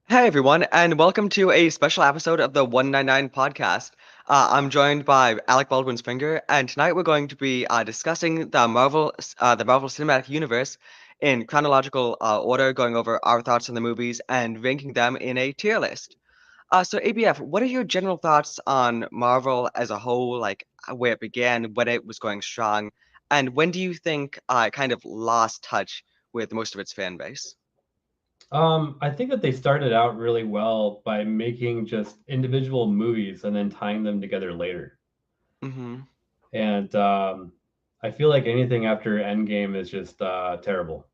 Hey everyone, and welcome to a special episode of the 199 podcast. I'm joined by Alec Baldwin's Finger, and tonight we're going to be discussing the Marvel Cinematic Universe in chronological order, going over our thoughts on the movies and ranking them in a tier list. So ABF, what are your general thoughts on Marvel as a whole, like where it began, when it was going strong, and when do you think it kind of lost touch with most of its fan base? I think that they started out really well by making just individual movies and then tying them together later. Mm-hmm. And I feel like anything after Endgame is just terrible.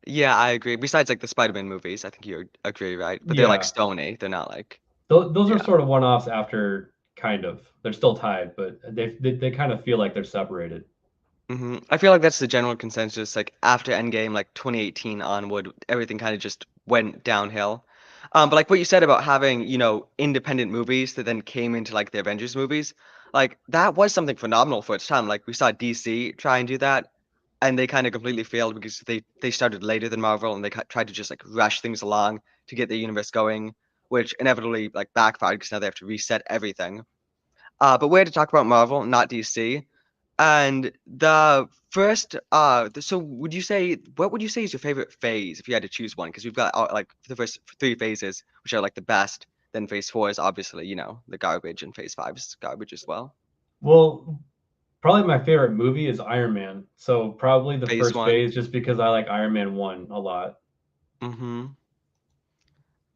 Yeah, I agree. Besides, like the Spider-Man movies, I think you agree, right? But they're like Yeah, stony. They're not like, those are yeah. sort of one-offs after kind of. They're still tied, but they kind of feel like they're separated. I feel like that's the general consensus. Like after Endgame, like 2018 onward, everything kind of just went downhill. But like what you said about having, independent movies that then came into like the Avengers movies, like that was something phenomenal for its time. Like we saw DC try and do that, and they kind of completely failed because they started later than Marvel and they tried to just like rush things along to get the universe going, which inevitably like backfired because now they have to reset everything. But we're here to talk about Marvel, not DC. And the first, so what would you say is your favorite phase if you had to choose one? Because we've got like the first three phases, which are like the best. Then phase four is obviously, the garbage, and phase five is garbage as well. Well, probably my favorite movie is Iron Man. So probably the Phase first one. phase just because I like Iron Man 1 a lot. Mm-hmm.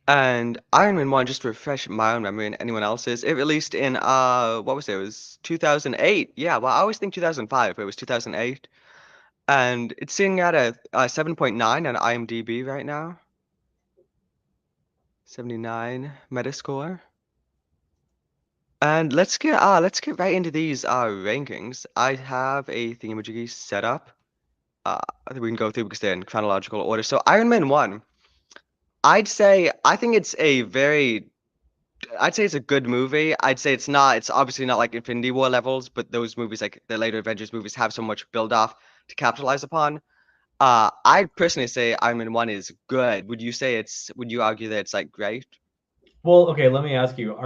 And Iron Man 1, just to refresh my own memory and anyone else's, it released in what was it? It was 2008. Yeah, well, I always think 2005, but it was 2008. And it's sitting at a 7.9 on IMDb right now. 79 Metascore. And let's get right into these rankings. I have a thingamajiggy set up. I think we can go through because they're in chronological order. So Iron Man 1, I'd say it's a good movie. I'd say it's obviously not like Infinity War levels, but those movies, like the later Avengers movies, have so much build off to capitalize upon. I'd personally say Iron Man 1 is good. Would you argue that it's like great? Well, okay, let me ask you,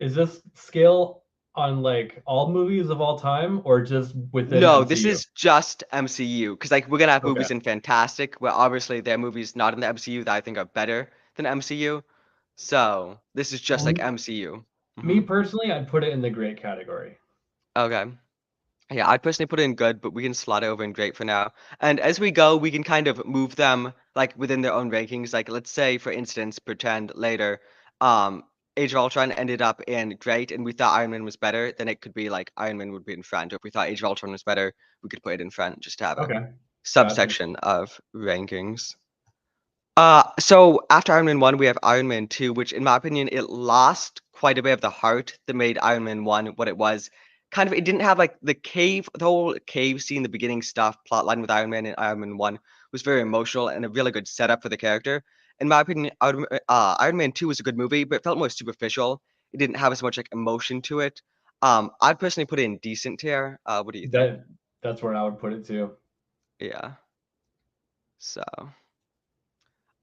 is this scale on like all movies of all time or just within No, this MCU? is just MCU because like we're gonna have Okay. movies in Fantastic, where obviously there are movies not in the MCU that I think are better than MCU. So this is just Well, like MCU. me hmm personally, I'd put it in the great category. Okay. Yeah, I'd personally put it in good, but we can slot it over in great for now. And as we go, we can kind of move them like within their own rankings. Like let's say, for instance, pretend later, Age of Ultron ended up in great, and we thought Iron Man was better, then it could be like Iron Man would be in front. Or if we thought Age of Ultron was better, we could put it in front just to have a Okay. Gotcha. subsection of rankings. So after Iron Man 1, we have Iron Man 2, which in my opinion, it lost quite a bit of the heart that made Iron Man 1 what it was. Kind of, it didn't have like the whole cave scene, the beginning stuff, plotline with Iron Man and Iron Man 1 was very emotional and a really good setup for the character. In my opinion, Iron Man 2 was a good movie, but it felt more superficial. It didn't have as much like emotion to it. I'd personally put it in decent tier. What do you think? That's where I would put it too. Yeah. So.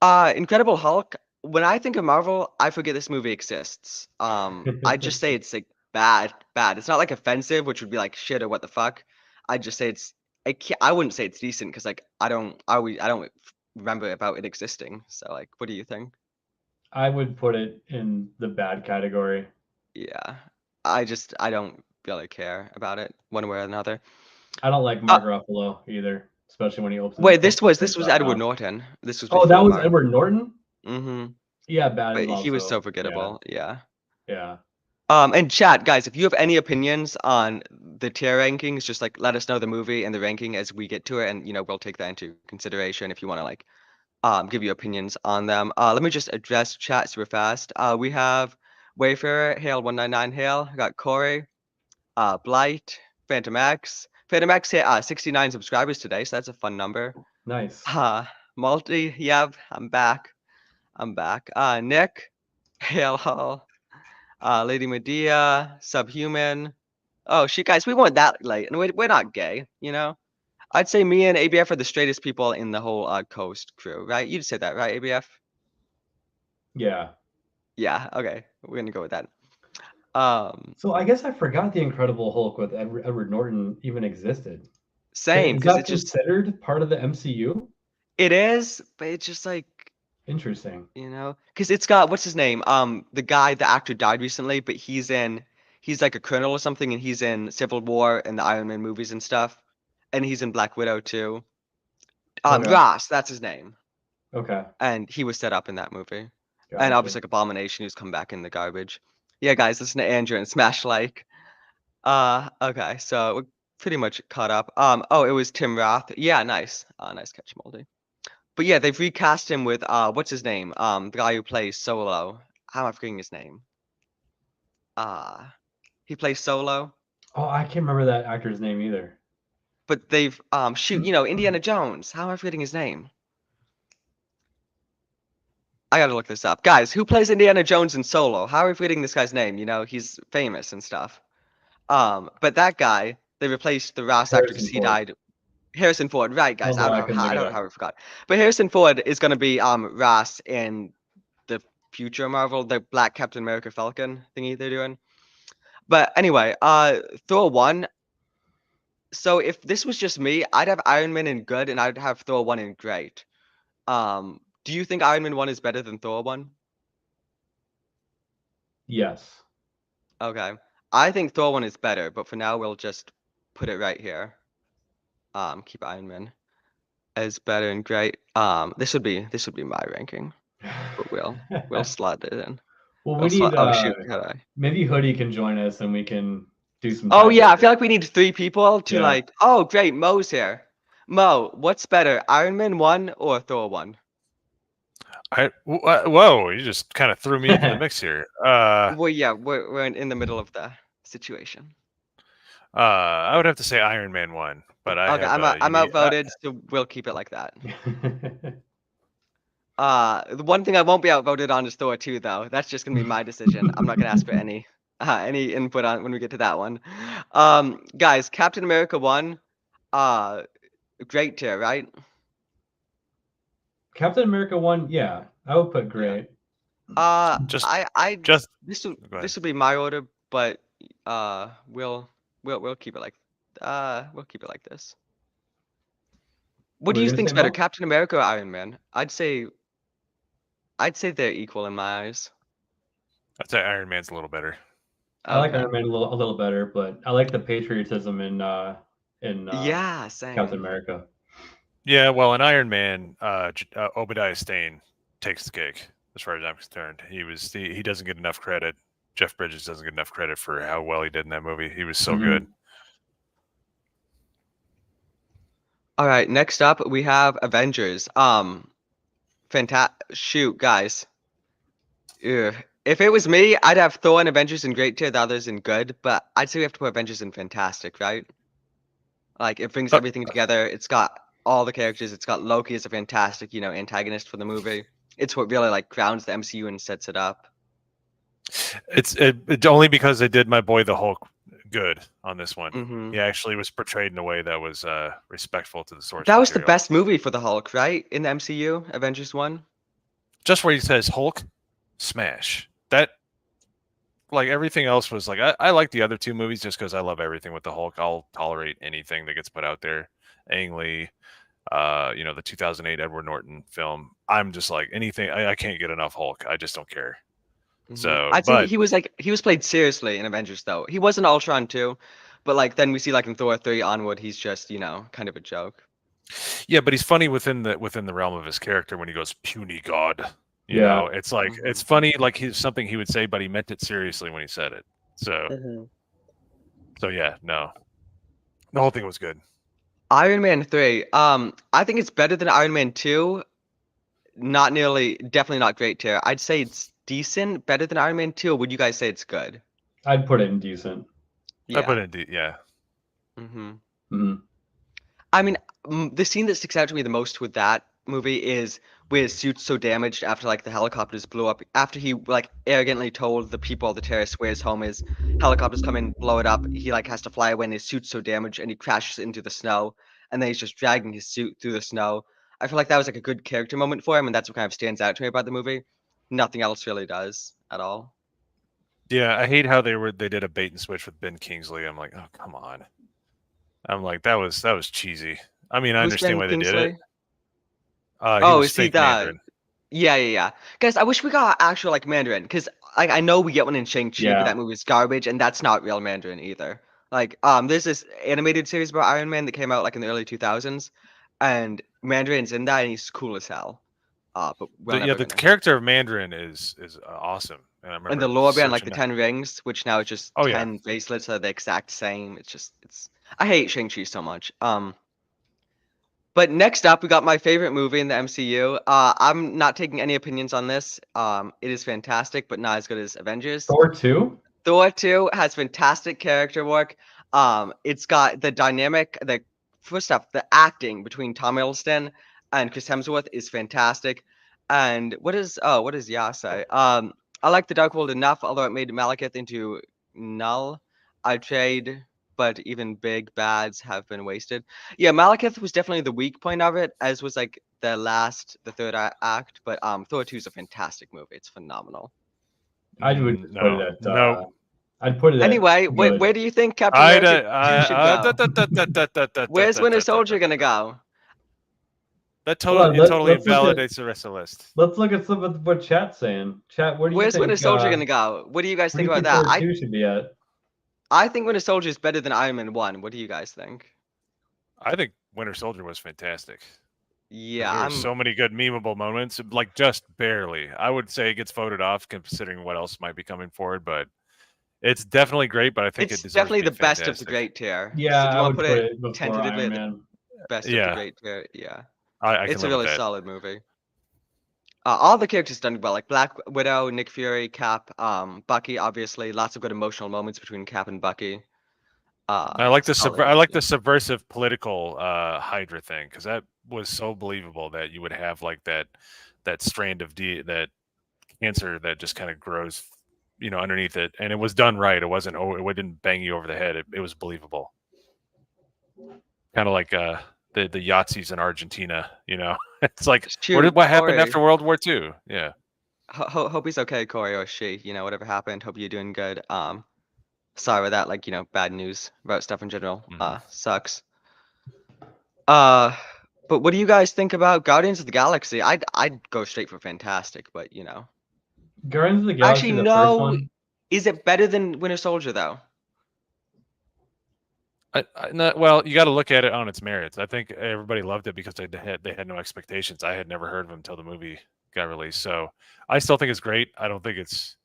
Incredible Hulk. When I think of Marvel, I forget this movie exists. I just say it's like bad, bad. It's not like offensive, which would be like shit or what the fuck. I just say I wouldn't say it's decent because like I don't remember about it existing. So like, what do you think? I would put it in the bad category. Yeah, I don't really care about it one way or another. I don't like Uh, Mark Ruffalo either, especially when he Wait, this opens was that Edward mouth. Norton. This was Oh, that before was Mark. Edward Norton? Mm-hmm. Yeah, bad But is he was so also. Yeah. forgettable. Yeah. Yeah. And chat, guys, if you have any opinions on the tier rankings, just like let us know the movie and the ranking as we get to it, and we'll take that into consideration if you want to like give you opinions on them. Let me just address chat super fast. We have Wayfarer, Hale 199 Hale, I got Corey, Blight, Phantom X. Phantom X hit 69 subscribers today, so that's a fun number. Nice. Uh Multi, yep, I'm back. I'm back. Nick, Hale Hall, Lady Medea, Subhuman. Oh, shit, guys, we weren't that late, and we're not gay. I'd say me and ABF are the straightest people in the whole coast crew, right? You'd say that, right, ABF? Yeah. Yeah, okay. We're gonna go with that. Um, So I guess I forgot the Incredible Hulk with Edward Norton even existed. Same, Is because that it just considered part of the MCU? it is, but it's just like, Interesting. because it's got what's his name? The actor died recently, but he's like a colonel or something, and he's in Civil War and the Iron Man movies and stuff, and he's in Black Widow too. Okay. Ross, that's his name, Okay. and he was set up in that movie, and Gotcha. obviously like Abomination, who's come back in the garbage. Yeah, guys, listen to Andrew and smash like. Okay, so we're pretty much caught up. Oh, it was Tim Roth. Yeah, nice. Nice catch, Moldy. But yeah, they've recast him with what's his name? The guy who plays Solo. How am I forgetting his name? Uh, he plays Solo. Oh, I can't remember that actor's name either. But they've shoot, Indiana Jones. How am I forgetting his name? I gotta look this up. Guys, who plays Indiana Jones in Solo? How are we forgetting this guy's name? He's famous and stuff. But that guy, they replaced the Ross actor because Harrison he Ford. died. Harrison Ford, right, I guys? don't know why I couldn't I think of don't know that. how I forgot. But Harrison Ford is gonna be Ross in the future Marvel, the Black Captain America Falcon thingy they're doing. But anyway, Thor 1. So if this was just me, I'd have Iron Man in good and I'd have Thor 1 in great. Do you think Iron Man 1 is better than Thor 1? Yes. Okay. I think Thor 1 is better, but for now we'll just put it right here. Keep Iron Man as better and great. This would be my ranking, but we'll slot it in. Well, we We'll slot. need Oh shoot, how do I? maybe Hoodie can join us and we can do some Oh yeah, I feel tiebreakers. like we need three people to Yeah. like. Oh great, Mo's here. Mo, what's better, Iron Man 1 or Thor 1? Whoa, you just kind of threw me into the mix here. Well, yeah, we're in the middle of the situation. I would have to say Iron Man 1, but I Okay, have a I'm unique. outvoted, so we'll keep it like that. The one thing I won't be outvoted on is Thor 2, though. That's just gonna be my decision. I'm not gonna ask for any input on when we get to that one. Guys, Captain America 1, uh, great tier, right? Captain America 1, yeah, I would put Yeah. great. Just, I just this will go ahead. this will be my order, but we'll keep it like this. What What do were you you gonna say, think's better, Mo? Captain America or Iron Man? I'd say they're equal in my eyes. I'd say Iron Man's a little better. I like Okay. Iron Man a little better, but I like the patriotism in Yeah, Captain same. America. Yeah, well, in Iron Man, Obadiah Stane takes the cake as far as I'm concerned. He doesn't get enough credit. Jeff Bridges doesn't get enough credit for how well he did in that movie. He was so good. Mhm. All right, next up we have Avengers. Shoot, guys. Ugh. If it was me, I'd have Thor and Avengers in great tier, the others in good, but I'd say we have to put Avengers in fantastic, right? Like it brings Uh, everything together. It's got all the characters. It's got Loki as a fantastic, antagonist for the movie. It's what really like grounds the MCU and sets it up. it's only because they did my boy the Hulk good on this one. Hmm. He actually was portrayed in a way that was respectful to the source That was the material. best movie for the Hulk, right? In the MCU, Avengers 1. Just where he says Hulk, smash. That like everything else was like I like the other two movies just because I love everything with the Hulk. I'll tolerate anything that gets put out there. Ang Lee, the 2008 Edward Norton film. I'm just like anything. I can't get enough Hulk. I just don't care. So, I'd say but he was played seriously in Avengers though. He was in Ultron too, but like then we see like in Thor 3 onward, he's just kind of a joke. yeah, but he's funny within the realm of his character when he goes puny god. Yeah. It's like Hmm. it's funny like he's something he would say, but he meant it seriously when he said it. So Hmm. so yeah, no, the whole thing was good. Iron Man 3. I think it's better than Iron Man 2. Not nearly, definitely not great tier. I'd say it's decent, better than Iron Man 2. Or would you guys say it's good? I'd put it in decent. I put Yeah. it in yeah. Hmm. Mhm. I mean, the scene that sticks out to me the most with that movie is where his suit's so damaged after like the helicopters blew up. After he like arrogantly told the people, the terrorists, where his home is, helicopters come in, blow it up. He like has to fly away, and his suit's so damaged, and he crashes into the snow, and then he's just dragging his suit through the snow. I feel like that was like a good character moment for him, and that's what kind of stands out to me about the movie. nothing else really does at all. Yeah, I hate how they did a bait and switch with Ben Kingsley. I'm like, oh come on. I'm like that was cheesy. I mean, I Who's understand Ben why they did it. Kingsley? He Oh, was is he fake the? Mandarin. Yeah. Guys, I wish we got actual like Mandarin, because like I know we get one in Shang-Chi, but Yeah. that movie's garbage, and that's not real Mandarin either. Like, there's this animated series about Iron Man that came out like in the early 2000s, and Mandarin's in that, and he's cool as hell. But we're Yeah, never the gonna. character of Mandarin is awesome, and I And the remember lore behind like the searching. 10 rings, which now is just Oh yeah, 10 bracelets that are the exact same. It's. I hate Shang-Chi so much. But next up, we got my favorite movie in the MCU. I'm not taking any opinions on this. It is fantastic, but not as good as Avengers. Thor 2? Thor 2 has fantastic character work. It's got the dynamic, the first off, the acting between Tom Hiddleston and Chris Hemsworth is fantastic. And what does Yah say? I like the Dark World enough, although it made Malekith into null. I trade, but even big bads have been wasted. Yeah, Malekith was definitely the weak point of it, as was like the third act. But Thor 2 is a fantastic movie. It's phenomenal. I would just put it at no. I'd put it at Anyway, good. where do you think Captain America 2 should go? Where's Winter Soldier gonna go? That Hold on, totally let's look at invalidates the rest of the list. let's look at some of what chat's saying. Chat, where do you Where's Winter think Soldier gonna go? What do you guys where do think you about think that? Thor 2 should be at? I think Winter Soldier is better than Iron Man 1. What do you guys think? I think Winter Soldier was fantastic. Yeah, There were so many good memeable moments, like just barely. I would say it gets voted off considering what else might be coming forward, but it's definitely great. But I think it's it deserves definitely to the be best of the fantastic. great tier. Yeah, So do you I want to would put put it it before tentatively Iron at the Man. best of the Yeah, great tier? Yeah, I can it's a live with really that. solid movie. All the characters done well, like Black Widow, Nick Fury, Cap, Bucky. Obviously, lots of good emotional moments between Cap and Bucky. I like the Solid I like movie. the subversive political Hydra thing because that was so believable that you would have like that strand of that cancer that just kind of grows, underneath it, and it was done right. It wasn't it didn't bang you over the head. It was believable, kind of like the Yahtzees in Argentina. It's like Shoot, what happened Corey. after World War II? Yeah, Hope he's okay, Corey or she. Whatever happened. Hope you're doing good. Sorry about that. Like, bad news about stuff in general. Sucks. Uh, but what do you guys think about Guardians of the Galaxy? I'd go straight for fantastic, but Guardians of the actually Galaxy, the first no. one. Is it better than Winter Soldier though? well, you got to look at it on its merits. I think everybody loved it because they had no expectations. I had never heard of them until the movie got released, so I still think it's great. I don't think it's.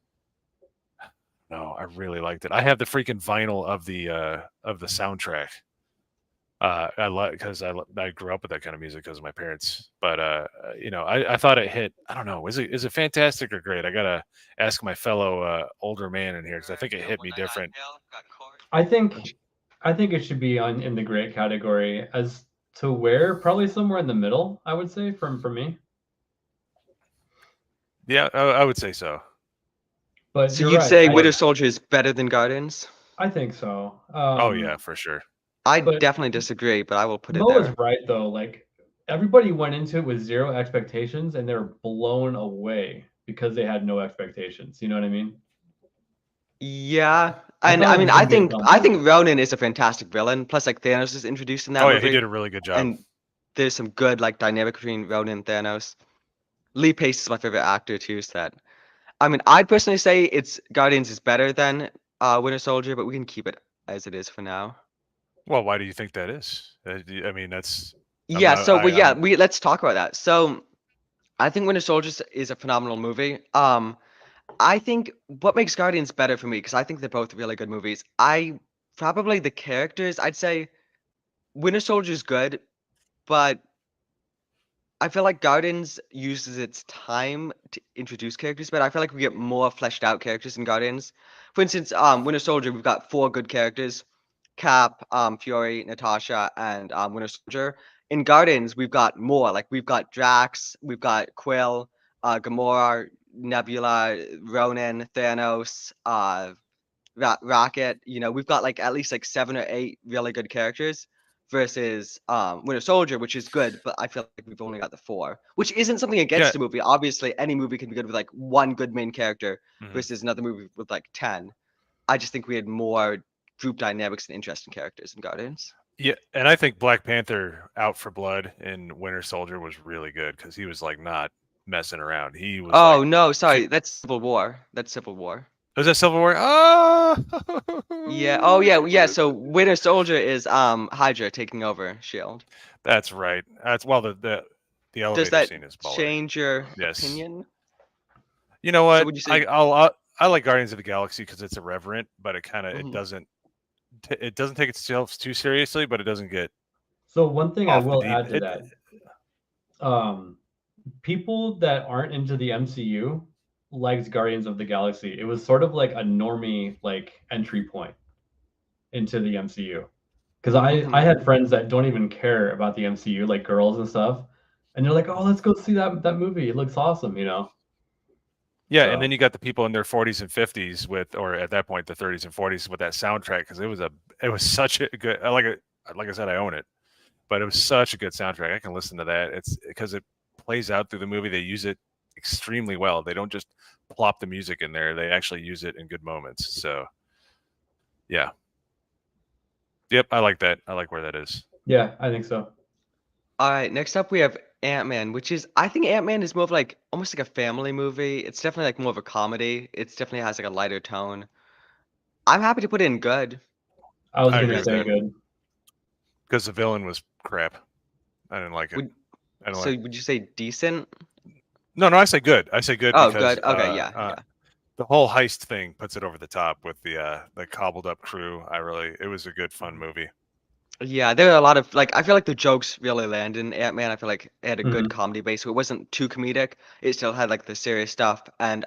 No, I really liked it. I have the freaking vinyl of the soundtrack. I like because I grew up with that kind of music because of my parents. But I thought it hit. I don't know. Is it fantastic or great? I gotta ask my fellow older man in here because I think it hit me different. I think it should be in the great category. As to where, probably somewhere in the middle, I would say, from me. Yeah, I would say so. But So you're you'd right. say Winter Soldier is better than Guardians? I think so. Oh yeah, for sure. I but definitely disagree, but I will put it Mo is there. right though. Like everybody went into it with zero expectations, and they were blown away because they had no expectations. You know what I mean? Yeah, I and thought I it was mean, a I pretty good think film. I think Ronan is a fantastic villain. Plus, like Thanos is introduced in that Oh yeah, he movie, did a really good job. and there's some good like dynamic between Ronan and Thanos. Lee Pace is my favorite actor too. So that I mean, I'd personally say it's Guardians is better than Winter Soldier, but we can keep it as it is for now. Well, why do you think that is? I mean, that's I'm Yeah. not. So, well, yeah, I'm let's talk about that. So, I think Winter Soldier is a phenomenal movie. I think what makes Guardians better for me, because I think they're both really good movies. Probably the characters. I'd say Winter Soldier is good, but I feel like Guardians uses its time to introduce characters, but I feel like we get more fleshed out characters in Guardians. For instance, Winter Soldier, we've got 4 good characters: Cap, Fury, Natasha, and Winter Soldier. In Guardians, we've got more. Like we've got Drax, we've got Quill, Gamora, Nebula, Ronan, Thanos, Rocket. We've got like at least like 7 or 8 really good characters. versus Winter Soldier, which is good, but I feel like we've only got the 4, which isn't something against Yeah. the movie. Obviously, any movie can be good with like one good main character Mhm. versus another movie with like 10. I just think we had more group dynamics and interesting characters in Guardians. Yeah, and I think Black Panther Out for Blood in Winter Soldier was really good because he was like not messing around. He was like, Oh no, sorry, that's Civil War. That's Civil War. was that Civil War? Ah, Yeah. Oh yeah, yeah. So Winter Soldier is Hydra taking over Shield. that's right. That's well, the Does elevator that scene is baller. change your Yes. opinion? You know So what? would you say? I like Guardians of the Galaxy because it's irreverent, but it kind of Mhm. it doesn't take itself too seriously, but it doesn't get So one thing I off the will deep. add to that, people that aren't into the MCU likes Guardians of the Galaxy. It was sort of like a normie like entry point into the MCU. Because I Mhm. had friends that don't even care about the MCU, like girls and stuff, and they're like, "Oh, let's go see that movie. It looks awesome," you know. Yeah, So, and then you got the people in their 40s and 50s with, or at that point, the 30s and 40s with that soundtrack because it was such a good. Like I said, I own it, but it was such a good soundtrack. I can listen to that. It's because it plays out through the movie. They use it extremely well. They don't just plop the music in there. They actually use it in good moments. So, yeah, yep, I like that. I like where that is. yeah, I think so. All right. Next up, we have Ant-Man, which is I think Ant-Man is more of like almost like a family movie. It's definitely like more of a comedy. It's definitely has like a lighter tone. I'm happy to put in good. I was I What do you agree gonna guys with say that think? good. because the villain was crap. I didn't like it. Would I don't so like. would you say decent? No, I say good. I say good Oh, because good. Okay, yeah, yeah. the whole heist thing puts it over the top with the cobbled up crew. It was a good fun movie. Yeah, there are a lot of like I feel like the jokes really land in Ant-Man. I feel like it had a good Hmm. comedy base, so it wasn't too comedic. It still had like the serious stuff. And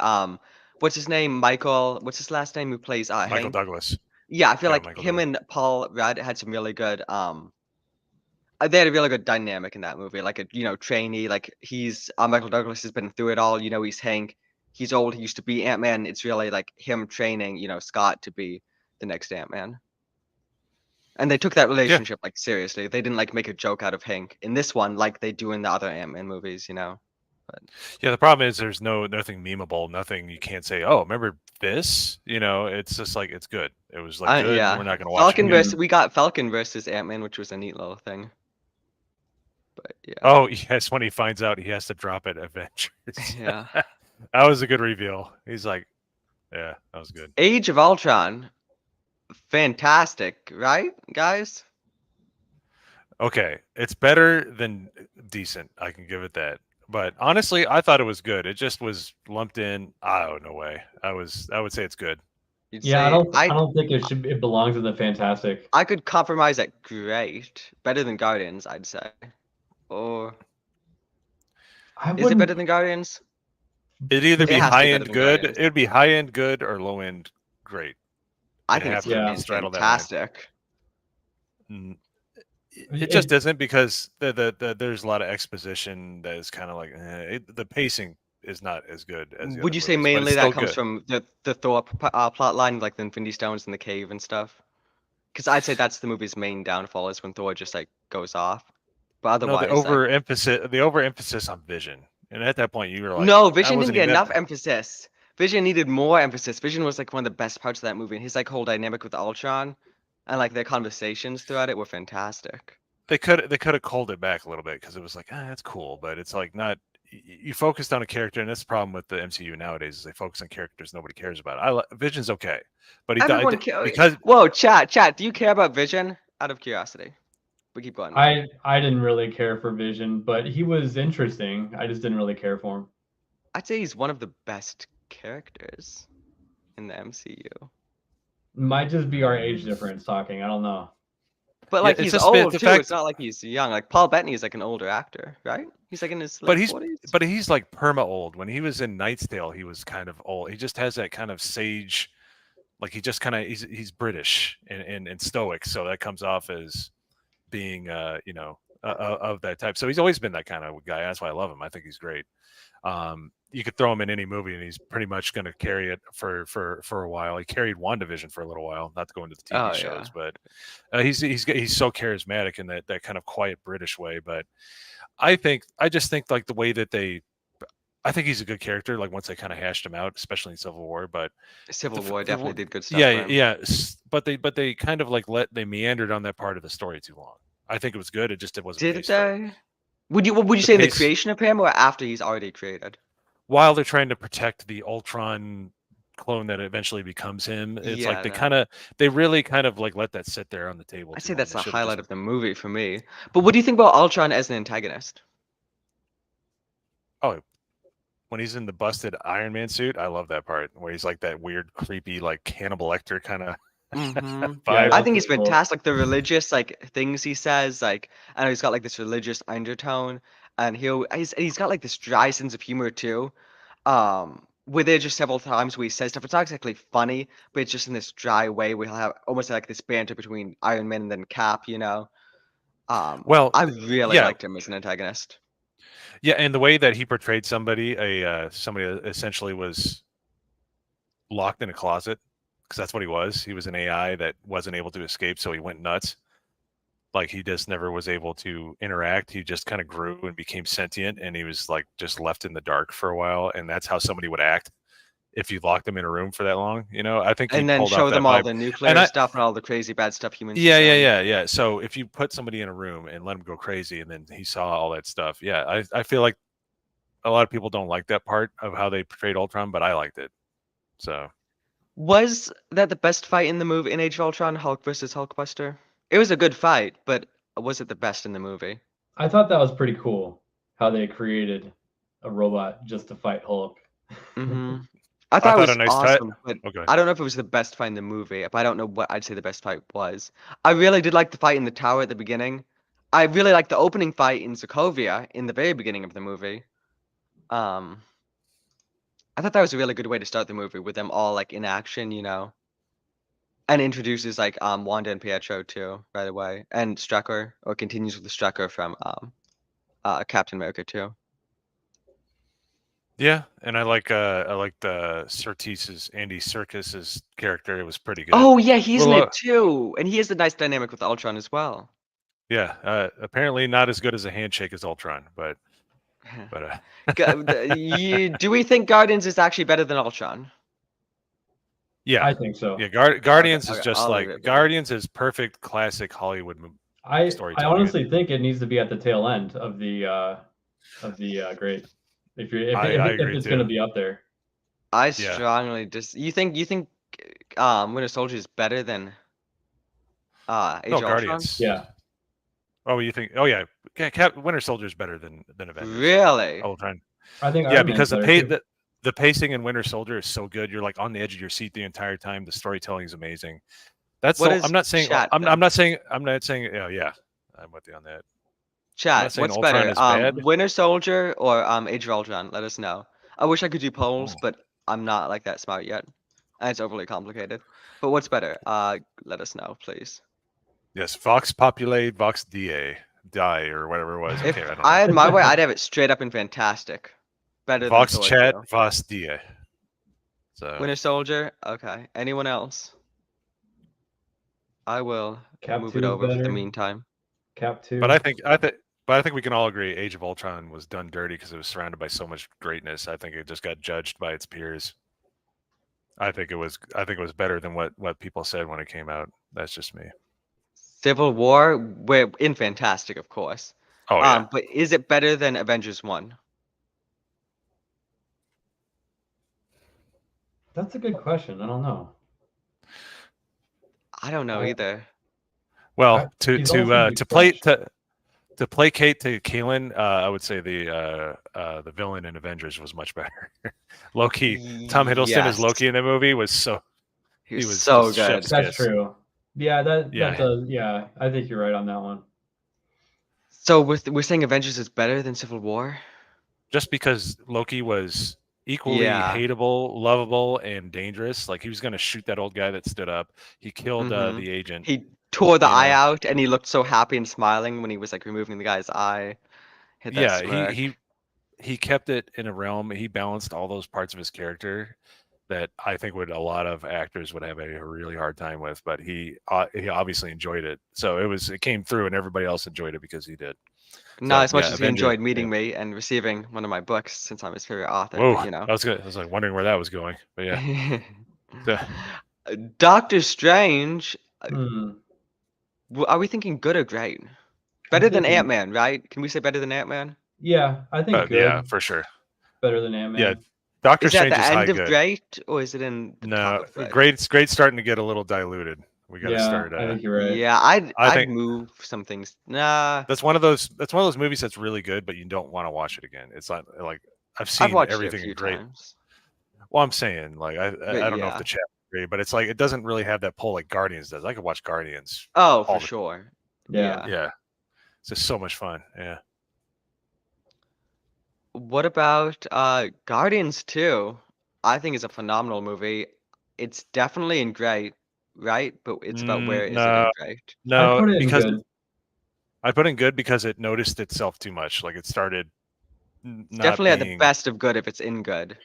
what's his name? Michael, what's his last name? Who plays Michael Hank? Douglas. Yeah, I feel Yeah, like Michael him Douglas. and Paul Rudd had some really good they had a really good dynamic in that movie. Like a trainee, like he's Michael Douglas has been through it all. He's Hank. He's old. He used to be Ant-Man. It's really like him training, Scott to be the next Ant-Man. And they took that Yeah, relationship like seriously. They didn't like make a joke out of Hank in this one like they do in the other Ant-Man movies. But yeah. The problem is there's nothing memeable, nothing you can't say. Oh, remember this? It's just like it's good. It was like good, and yeah. we're not gonna watch it Falcon again. versus we got Falcon versus Ant-Man, which was a neat little thing. But yeah. Oh yes, when he finds out he has to drop it Avengers. Yeah. That was a good reveal. He's like, yeah, that was good. Age of Ultron. Fantastic, right, guys? Okay, it's better than decent. I can give it that. But honestly, I thought it was good. It just was lumped in. Oh, no way. I would say it's good. You'd Yeah, say I don't think it belongs in the Fantastic. I could compromise at great. Better than Guardians, I'd say. Or I is it wouldn't. better than Guardians? It'd either It be has to high be better end than good. Guardians. It'd be high end good or low end great. I It'd think have it's to Yeah. straddle that line. fantastic. It just isn't because there's a lot of exposition that is kind of like the pacing is not as good as the Would other you say movies, but it's mainly that still comes good. from the Thor plot line, like the Infinity Stones in the cave and stuff? Because I'd say that's the movie's main downfall is when Thor just like goes off. But No, otherwise, like the overemphasis on Vision, and at that point you were like, no, I Vision didn't wasn't get even enough that. emphasis. Vision needed more emphasis. Vision was like one of the best parts of that movie, and his like whole dynamic with Ultron and like their conversations throughout it were fantastic. They could have culled it back a little bit because it was like, that's cool, but it's like not. You focused on a character, and that's the problem with the MCU nowadays is they focus on characters nobody cares about. Vision's okay, but he Everyone died care. because Whoa, chat. Do you care about Vision? Out of curiosity, we keep going though. I didn't really care for Vision, but he was interesting. I just didn't really care for him. I'd say he's one of the best characters in the MCU. Might just be our age difference talking. I don't know. But yeah, like it's he's just the old too. It's fact. not like he's young. Like Paul Bettany is like an older actor, right? He's like in his But late 40s. he's like perma old. When he was in Knight's Tale, he was kind of old. He just has that kind of sage, like he just kind of he's British and stoic, so that comes off as being of that type. So he's always been that kind of guy. That's why I love him. I think he's great. You could throw him in any movie, and he's pretty much going to carry it for a while. He carried WandaVision for a little while, not to go into the TV Oh shows, yeah. but he's so charismatic in that kind of quiet British way. But I just think like the way that I think he's a good character. Like once they kind of hashed him out, especially in Civil War, but Civil War definitely did good stuff yeah, for him. yeah, but they kind of like they meandered on that part of the story too long. I think it was good. It wasn't Did paced right. they? Would you say in the creation of him or after he's already created? While they're trying to protect the Ultron clone that eventually becomes him, it's like they really kind of like let that sit there on the table. I'd say that's the highlight of the movie for me. But what do you think about Ultron as an antagonist? Oh, when he's in the busted Iron Man suit, I love that part where he's like that weird, creepy, like Hannibal Lecter kind of vibe. I think he's fantastic. The religious like things he says, like I know he's got like this religious undertone, and he's got like this dry sense of humor too. Where there are just several times where he says stuff. It's not exactly funny, but it's just in this dry way. We'll have almost like this banter between Iron Man and then Cap. Well, I really liked him as an antagonist. Yeah, and the way that he portrayed somebody that essentially was locked in a closet, because that's what he was. He was an AI that wasn't able to escape, so he went nuts. Like he just never was able to interact. He just kind of grew and became sentient, and he was like just left in the dark for a while. And that's how somebody would act if you locked them in a room for that long. I think and then show them all the nuclear stuff and all the crazy bad stuff humans. Yeah. So if you put somebody in a room and let him go crazy, and then he saw all that stuff, I feel like a lot of people don't like that part of how they portrayed Ultron, but I liked it. So, was that the best fight in the movie in Age of Ultron, Hulk versus Hulkbuster? It was a good fight, but was it the best in the movie? I thought that was pretty cool how they created a robot just to fight Hulk. I thought it was awesome, but I don't know if it was the best fight in the movie, but I don't know what I'd say the best fight was. I really did like the fight in the tower at the beginning. I really liked the opening fight in Sokovia in the very beginning of the movie. I thought that was a really good way to start the movie with them all like in action, and introduces like Wanda and Pietro too right away, and Strucker, or continues with the Strucker from Captain America too. Yeah, and I like the Andy Serkis's character. It was pretty good. Oh yeah, he's in it too, and he has a nice dynamic with Ultron as well. Yeah, apparently not as good as a handshake as Ultron, but do we think Guardians is actually better than Ultron? Yeah, I think so. Yeah, Guardians is just like Guardians is perfect classic Hollywood storytelling. I honestly think it needs to be at the tail end of the great. If it's going to be up there. I strongly you think Winter Soldier is better than Age of Guardians. Ultron? Yeah. Oh, you think? Oh yeah, Winter Soldier is better than Avengers. Really? Ultron. I think because the pacing in Winter Soldier is so good. You're like on the edge of your seat the entire time. The storytelling is amazing. I'm not saying. I'm not saying. Yeah, I'm with you on that. Chat, what's better, Winter Soldier or Age of Ultron? Let us know. I wish I could do polls, but I'm not like that smart yet. And it's overly complicated. But what's better? Let us know, please. Yes, Vox Populi, Vox Die, or whatever it was. If I had my way, I'd have it straight up and fantastic. Better Vox than Chat, Vox Die. So Winter Soldier. Okay. Anyone else? I will move it over for the meantime. Cap 2. But I think we can all agree Age of Ultron was done dirty because it was surrounded by so much greatness. I think it just got judged by its peers. I think it was better than what people said when it came out. That's just me. Civil War, we're in fantastic, of course. Oh yeah. But is it better than Avengers 1? That's a good question. I don't know. I don't know either. Well, to placate to Kaelin, I would say the villain in Avengers was much better. Loki, Tom Hiddleston as Loki in the movie was so. He was so good. That's true. Yeah, that does. Yeah, I think you're right on that one. So we're saying Avengers is better than Civil War? Just because Loki was equally hateable, lovable, and dangerous. Like he was going to shoot that old guy that stood up. He killed the agent. tore the You eye know? out, and he looked so happy and smiling when he was like removing the guy's eye. Hit that Yeah, smirk. he kept it in a realm. He balanced all those parts of his character that I think would a lot of actors would have a really hard time with. But he obviously enjoyed it, so it came through, and everybody else enjoyed it because he did. Not So as much yeah, as he Avengers. enjoyed Yeah. meeting me and receiving one of my books since I'm his favorite author, Whoa, but you know. I was good. I was like wondering where that was going, but yeah. So, Doctor Strange, Hmm. are we thinking good or great? I'm Better than thinking, Ant-Man, right? Can we say better than Ant-Man? yeah, I think yeah, good, for sure. better than Yeah, Ant-Man. Doctor Is that Strange the is high end of good. great, or is it in the top No, of good? great's starting to get a little diluted. We got to Yeah, start. I think you're right. Yeah, I'd I I'd think move some things. Nah, that's one of those movies that's really good, but you don't want to watch it again. It's not like I've I've seen watched it a everything in few great. times. Well, I'm saying like But I don't know if yeah. the chat agree, but it's like it doesn't really have that pull like Guardians does. I could watch Guardians Oh, for all the sure. Yeah. Yeah. yeah. It's just so much fun. Yeah. What about Guardians 2? I think it's a phenomenal movie. It's definitely in great, right? But it's about where is it in No, great? I'd no, put it in because good. I put in good because it noticed itself too much. Like it started It's not definitely at the being. best of good if it's in good.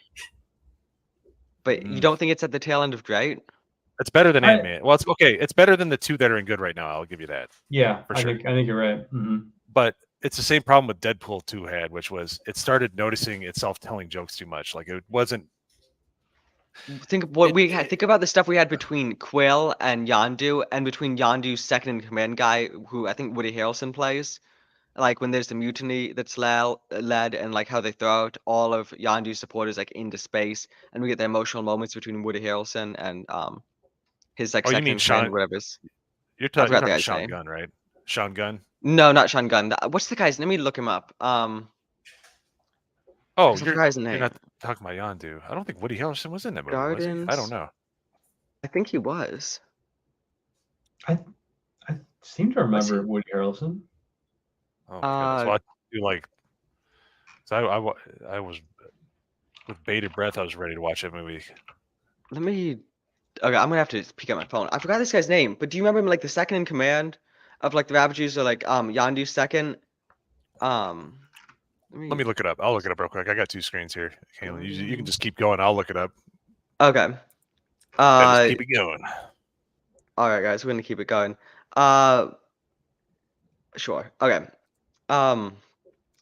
But you Mm, don't think it's at the tail end of great? it's better than I Ant-Man. Well, it's okay. It's better than the two that are in good right now. I'll give you that yeah, for I sure. think you're right. But it's the same problem with Deadpool 2 had, which was it started noticing itself telling jokes too much. Like it wasn't. Think of what It, we had. it Think about the stuff we had between Quill and Yondu, and between Yondu's second in command guy, who I think Woody Harrelson plays. Like when there's the mutiny that's led, and like how they throw out all of Yondu's supporters like into space, and we get the emotional moments between Woody Harrelson and his like oh, you second mean in command, Sean? whatever. His, You're, I you're forgot the talking guy's Sean name. Gunn, right? Sean Gunn. No, not Sean Gunn. What's the guy's? Let me look him up. Oh, Because I forgot his you're name. not talking about Yondu. I don't think Woody Harrelson was in that movie, was he? I don't Gardens. know. I think he was. I seem to Was remember he? Woody Harrelson. Oh my goodness. Well, I do like. So I was with bated breath. I was ready to watch that movie. Let me. Okay, I'm gonna have to peek at my phone. I forgot this guy's name, but do you remember him like the second in command of like the Ravagers or like Yondu's second? Um, let Let me. me look it up. I'll look it up real quick. I got two screens here. Kaylin, you can Gardens. just keep going. I'll look it up. Okay. Yeah, just keep it going. All right, guys, we're gonna keep it going. Sure. Okay.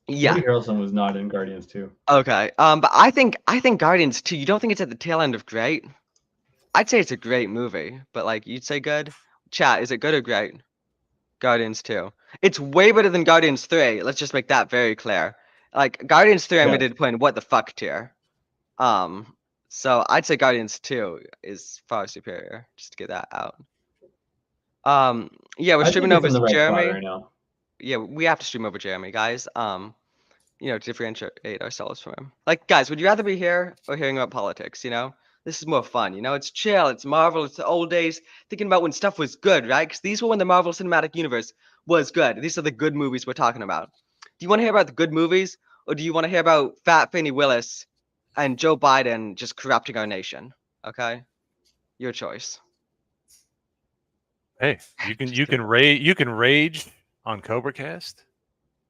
Yeah. Woody Harrelson was not in Guardians 2. Okay. But I think Guardians 2. You don't think it's at the tail end of great? I'd say it's a great movie, but like you'd say good. Chat, is it good or great? Guardians 2. It's way better than Guardians 3. Let's just make that very clear. Like Guardians 3, I'm Yeah, ready to put in what the fuck tier. So I'd say Guardians 2 is far superior. Just to get that out. Yeah, we're I think streaming it's over in the right spot Jeremy. right now. Yeah, we have to stream over Jeremy, guys. To differentiate ourselves from him. Like, guys, would you rather be here or hearing about politics? This is more fun. It's chill. It's Marvel. It's the old days. Thinking about when stuff was good, right? Because these were when the Marvel Cinematic Universe was good. These are the good movies we're talking about. Do you want to hear about the good movies, or do you want to hear about Fat Fannie Willis and Joe Biden just corrupting our nation? Okay, your choice. Hey, you can rage on Cobra Cast,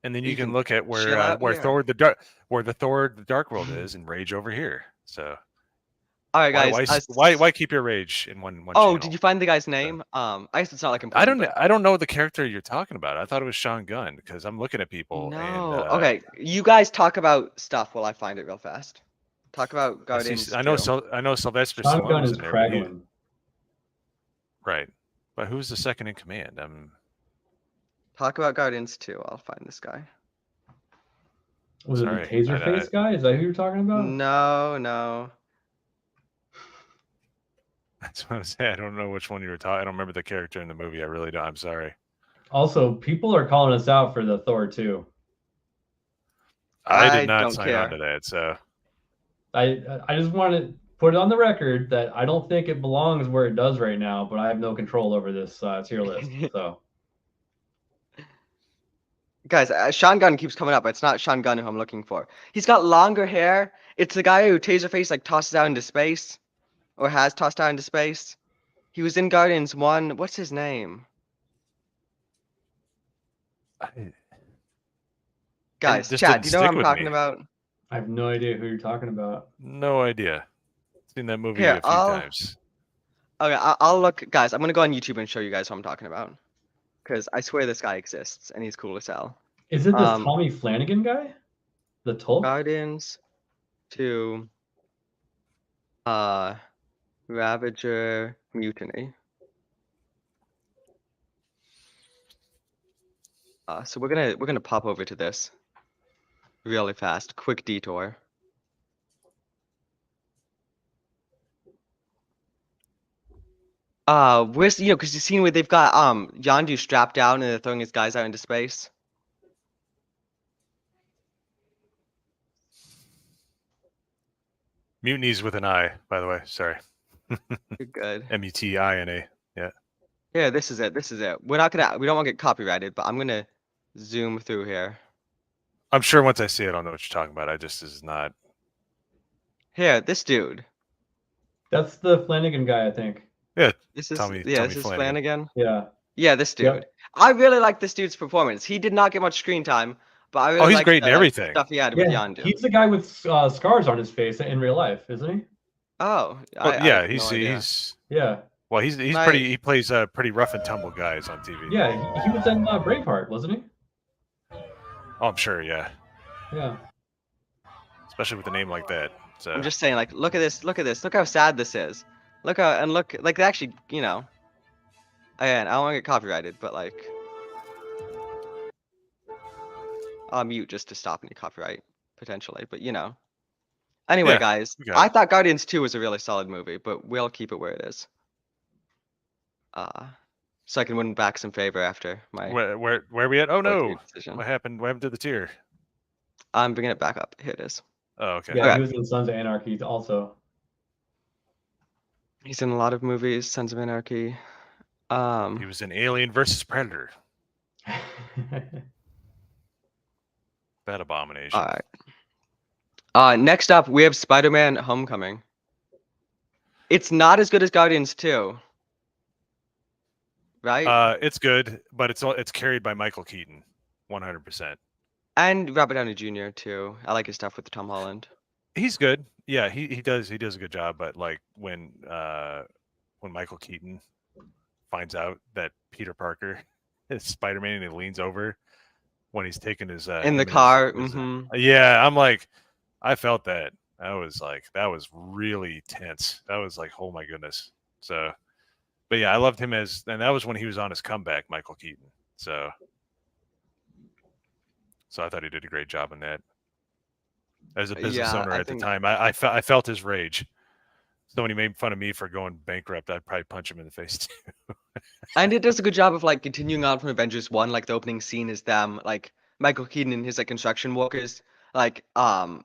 and then You you can can look at chill out where here. Thor the Dark World is and rage over here. So All right, guys. why keep your rage in one Oh, did channel? you find the guy's So, name? I guess it's not like important, but I don't know the character you're talking about. I thought it was Sean Gunn because I'm looking at people and no. Okay, you guys talk about stuff while I find it real fast. Talk about Guardians 2. I know Sylvester Sean Gunn Stallone's is in there, but Kraglin. right. But who's the second in command? Talk about Guardians 2. I'll find this guy. Was it the sorry. Taserface guy? Is that who you're talking about? No. That's what I'm saying. I don't know which one you were talking. I don't remember the character in the movie. I really don't. I'm sorry. Also, people are calling us out for the Thor 2. I did I not don't sign on care. to that. So I just want to put it on the record that I don't think it belongs where it does right now, but I have no control over this tier list. So Guys, Sean Gunn keeps coming up. It's not Sean Gunn who I'm looking for. He's got longer hair. It's the guy who Taserface like tosses out into space, or has tossed out into space. He was in Guardians 1. What's his name? Guys, this chat, didn't do you know what stick I'm with talking me. about? I have no idea who you're talking about. No idea. Seen that movie Here, a few times. Okay, I'll look, guys. I'm gonna go on YouTube and show you guys what I'm talking about, because I swear this guy exists and he's cool as hell. Is it this Tommy Flanagan guy? The Tulk? Guardians 2, Ravager Mutiny. So we're gonna pop over to this really fast. Quick detour. Where's because you've seen where they've got Yondu strapped down and they're throwing his guys out into space. Mutinies with an I, by the way. Sorry. You're good. MUTINA. Yeah. Yeah, this is it. This is it. We don't want to get copyrighted, but I'm gonna zoom through here. I'm sure once I see it, I'll know what you're talking about. I just is not. Here, this dude. That's the Flanagan guy, I think. Yeah. This is Tommy this is Flanagan. Flanagan. Yeah. Yeah, this dude. Yep. I really like this dude's performance. He did not get much screen time, but I really he's like great in everything. stuff he had with Yeah, Yondu. he's the guy with scars on his face in real life, isn't he? Oh, Well, I yeah, have no idea. he's Yeah. well, he's Right. pretty. He plays pretty rough and tumble guys on TV. Yeah, he was in Braveheart, wasn't he? Oh, I'm sure. Yeah. Yeah. Especially with a name like that. So I'm just saying, like, look at this, look how sad this is. Look how, and look, like, they actually, again, I don't want to get copyrighted, but like, I'll mute just to stop any copyright, potentially, but Anyway, Yeah, guys, we got I it. thought Guardians 2 was a really solid movie, but we'll keep it where it is. So I can win back some favor after my where are we at? Oh no! decision. What happened? What happened to the tier? I'm bringing it back up. Here it is. Oh, okay. Yeah, Okay. he was in Sons of Anarchy also. He's in a lot of movies, Sons of Anarchy. He was in Alien versus Predator. That abomination. All right. Next up, we have Spider-Man: Homecoming. It's not as good as Guardians 2, right? It's good, but it's carried by Michael Keaton, 100%. And Robert Downey Jr. too. I like his stuff with Tom Holland. He's good. Yeah, he does a good job. But like when Michael Keaton finds out that Peter Parker is Spider-Man and he leans over when he's taking his in the car. Yeah, I'm like, I felt that. That was really tense. That was like, oh my goodness. So, but yeah, I loved him and that was when he was on his comeback, Michael Keaton. So I thought he did a great job in that. As a business owner at the time, I felt his rage. So when he made fun of me for going bankrupt, I'd probably punch him in the face too. And it does a good job of like continuing on from Avengers 1. Like the opening scene is them, like Michael Keaton and his like construction workers, like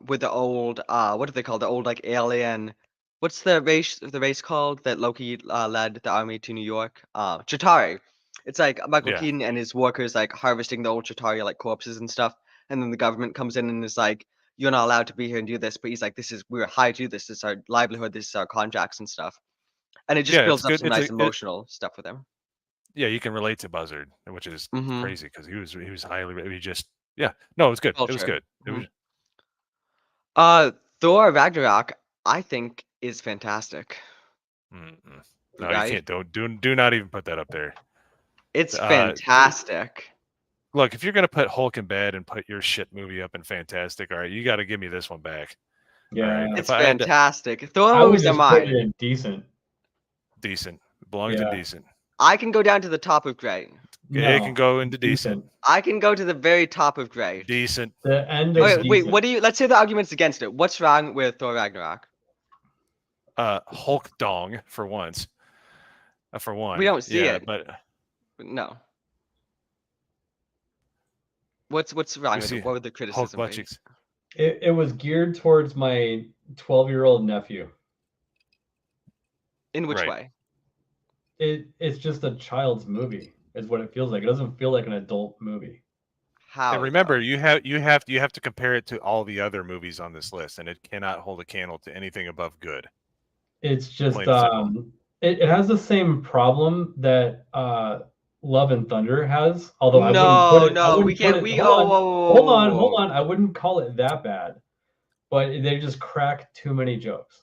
with the old what do they call the old like alien? What's the race called that Loki led the army to New York? Chitauri. It's like Michael Keaton and his workers like harvesting the old Chitauri like corpses and stuff, and then the government comes in and is like, you're not allowed to be here and do this, but he's like, we're hired to do this. This is our livelihood. This is our contracts and stuff. And it just builds up some nice emotional stuff with him. Yeah, you can relate to Buzzard, which is crazy because he was highly. He just it was good. It was good. It was. Thor Ragnarok, I think, is fantastic. No, right? You can't. Do not even put that up there. It's fantastic. Look, if you're gonna put Hulk in bad and put your shit movie up in fantastic, all right, you got to give me this one back. Yeah, right? It's fantastic. Thor movies are mine. Decent. Decent. Belongs in decent. I can go down to the top of great. It can go into decent. I can go to the very top of great. Decent. The end of decent. Wait, what do you? Let's say the arguments against it. What's wrong with Thor Ragnarok? Hulk dong for once. For one. We don't see it, but no. What's wrong with it? What were the criticisms? It was geared towards my 12-year-old nephew. In which way? It's just a child's movie, is what it feels like. It doesn't feel like an adult movie. How? And remember, you have to compare it to all the other movies on this list, and it cannot hold a candle to anything above good. It's just it has the same problem that Love and Thunder has. Although I wouldn't put it. I No, we wouldn't put can't. it. We Hold on. Hold on. Hold oh. on. I wouldn't call it that bad, but they just crack too many jokes.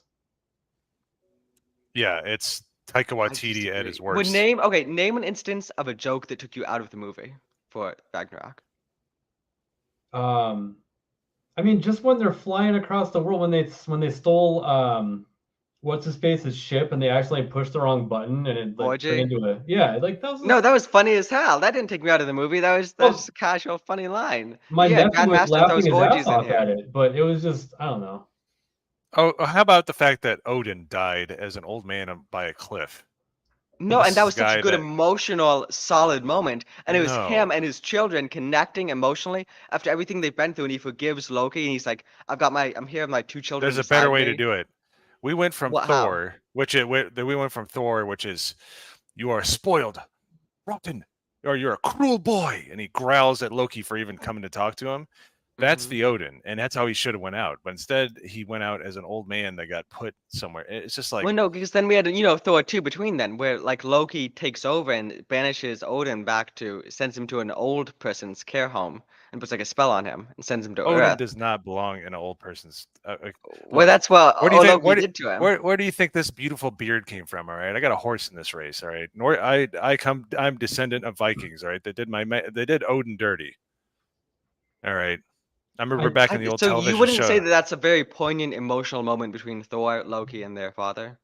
Yeah, it's Taika I Waititi at disagree. his Would worst. name an instance of a joke that took you out of the movie for Ragnarok. I mean, just when they're flying across the world, when they stole what's his face's ship and they actually pushed the wrong button and it like turned 4G? into a like that was No, just, that was funny as hell. That didn't take me out of the movie. That was well, just a casual, funny line. my Yeah, nephew was Grandmaster laughing throws his ass orgies in off at here. it, but it was just I don't know. Oh, how about the fact that Odin died as an old man by a cliff? No, This and that is was a such a guy good that emotional, solid moment. And it was him no. and his children connecting emotionally after everything they've been through. And he forgives Loki, and he's like, I'm here with my 2 children There's a better beside way to me. do it. We went from What? How? Thor, we went from Thor, which is you are spoiled, rotten, or you're a cruel boy, and he growls at Loki for even coming to talk to him. That's Hmm. the Odin, and that's how he should have went out. But instead, he went out as an old man that got put somewhere. It's just like, Well, no, because then we had, Thor 2 between then, where like Loki takes over and banishes Odin sends him to an old person's care home and puts like a spell on him and sends him to Odin Earth. does not belong in an old person's. Well, Look, that's what where do you think? Loki did to him. Where do you think this beautiful beard came from? All right, I got a horse in this race. All right, I'm descendant of Vikings. All right, they did Odin dirty. All right, I remember back in the old So you television wouldn't say show. that that's a very poignant emotional moment between Thor, Loki, and their father?